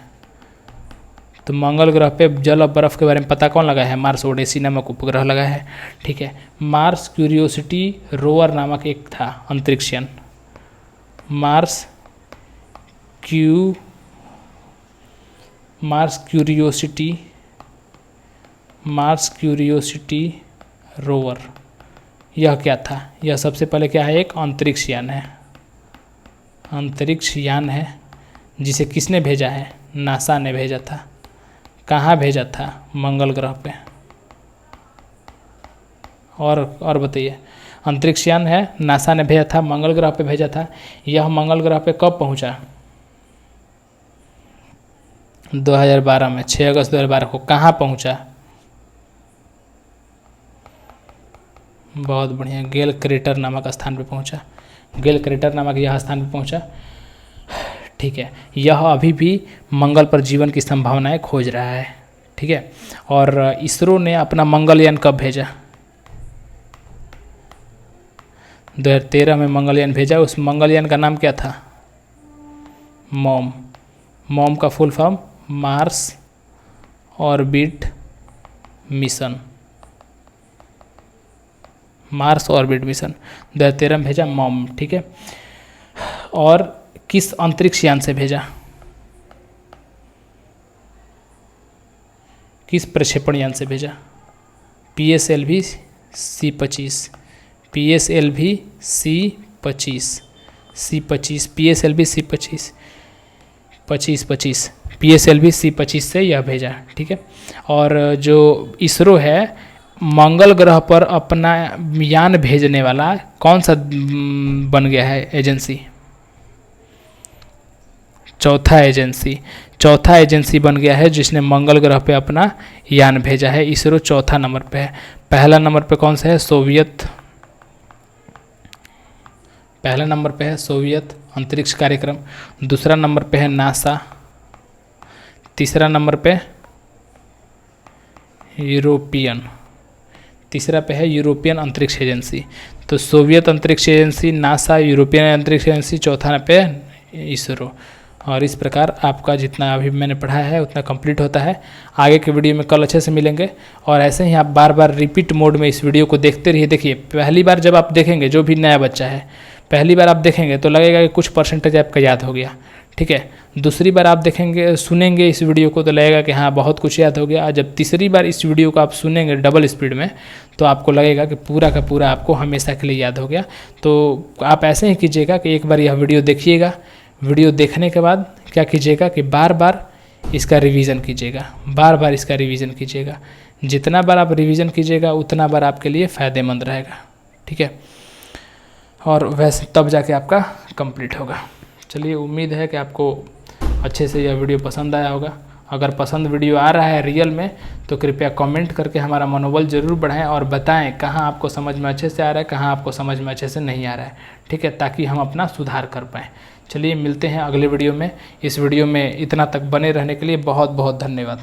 तो मंगल ग्रह पे जल और बर्फ़ के बारे में पता कौन लगाया है? मार्स ओडेसी नामक उपग्रह लगाया है। ठीक है। मार्स क्यूरियोसिटी रोवर नामक एक था अंतरिक्ष यान। मार्स क्यूरियोसिटी रोवर, यह क्या था? यह सबसे पहले क्या है? एक अंतरिक्ष यान है। अंतरिक्ष यान है जिसे किसने भेजा है? नासा ने भेजा था। कहाँ भेजा था? मंगल ग्रह पे। और बताइए, अंतरिक्ष यान है, नासा ने भेजा था, मंगल ग्रह पे भेजा था। यह मंगल ग्रह पे कब पहुंचा? 2012 में, 6 अगस्त 2012 को। कहाँ पहुंचा? बहुत बढ़िया, गेल क्रेटर नामक स्थान पे पहुंचा। गेल क्रेटर नामक यह स्थान पे पहुंचा। ठीक है। यह अभी भी मंगल पर जीवन की संभावनाएं खोज रहा है। ठीक है। और इसरो ने अपना मंगलयान कब भेजा? 2013 में मंगलयान भेजा। उस मंगलयान का नाम क्या था? मॉम का full form Mars orbit mission. Mars orbit mission 2013 में भेजा मॉम। ठीक है। और किस अंतरिक्ष यान से भेजा? किस प्रक्षेपण यान से भेजा? PSLV C-25। PSLV C-25। PSLV C-25 25 PSLV C-25 से यह भेजा। ठीक है। और जो इसरो है, मंगल ग्रह पर अपना यान भेजने वाला कौन सा बन गया है एजेंसी? चौथा एजेंसी बन गया है जिसने मंगल ग्रह पे अपना यान भेजा है। इसरो चौथा नंबर पे है। पहला नंबर पे कौन सा है? पहला नंबर पे है सोवियत अंतरिक्ष कार्यक्रम। दूसरा नंबर पे है नासा। तीसरा नंबर पे यूरोपियन अंतरिक्ष एजेंसी। तो सोवियत अंतरिक्ष एजेंसी, नासा, यूरोपियन अंतरिक्ष एजेंसी, चौथा पे इसरो। और इस प्रकार आपका जितना अभी मैंने पढ़ा है उतना कंप्लीट होता है। आगे के वीडियो में कल अच्छे से मिलेंगे। और ऐसे ही आप बार बार रिपीट मोड में इस वीडियो को देखते रहिए। देखिए, पहली बार जब आप देखेंगे, जो भी नया बच्चा है, पहली बार आप देखेंगे तो लगेगा कि कुछ परसेंटेज आपका याद हो गया। ठीक है। दूसरी बार आप देखेंगे, सुनेंगे इस वीडियो को तो लगेगा कि हाँ बहुत कुछ याद हो गया। और जब तीसरी बार इस वीडियो को आप सुनेंगे डबल स्पीड में, तो आपको लगेगा कि पूरा का पूरा आपको हमेशा के लिए याद हो गया। तो आप ऐसे ही कीजिएगा कि एक बार यह वीडियो देखिएगा। वीडियो देखने के बाद क्या कीजिएगा कि बार बार इसका रिवीजन कीजिएगा। जितना बार आप रिवीजन कीजिएगा उतना बार आपके लिए फ़ायदेमंद रहेगा। ठीक है। और वैसे तब जाके आपका कंप्लीट होगा। चलिए, उम्मीद है कि आपको अच्छे से यह वीडियो पसंद आया होगा। अगर पसंद वीडियो आ रहा है रियल में, तो कृपया कमेंट करके हमारा मनोबल ज़रूर बढ़ाएं और बताएं कहाँ आपको समझ में अच्छे से आ रहा है, कहाँ आपको समझ में अच्छे से नहीं आ रहा है। ठीक है, ताकि हम अपना सुधार कर पाएँ। चलिए, मिलते हैं अगले वीडियो में। इस वीडियो में इतना तक बने रहने के लिए बहुत बहुत धन्यवाद।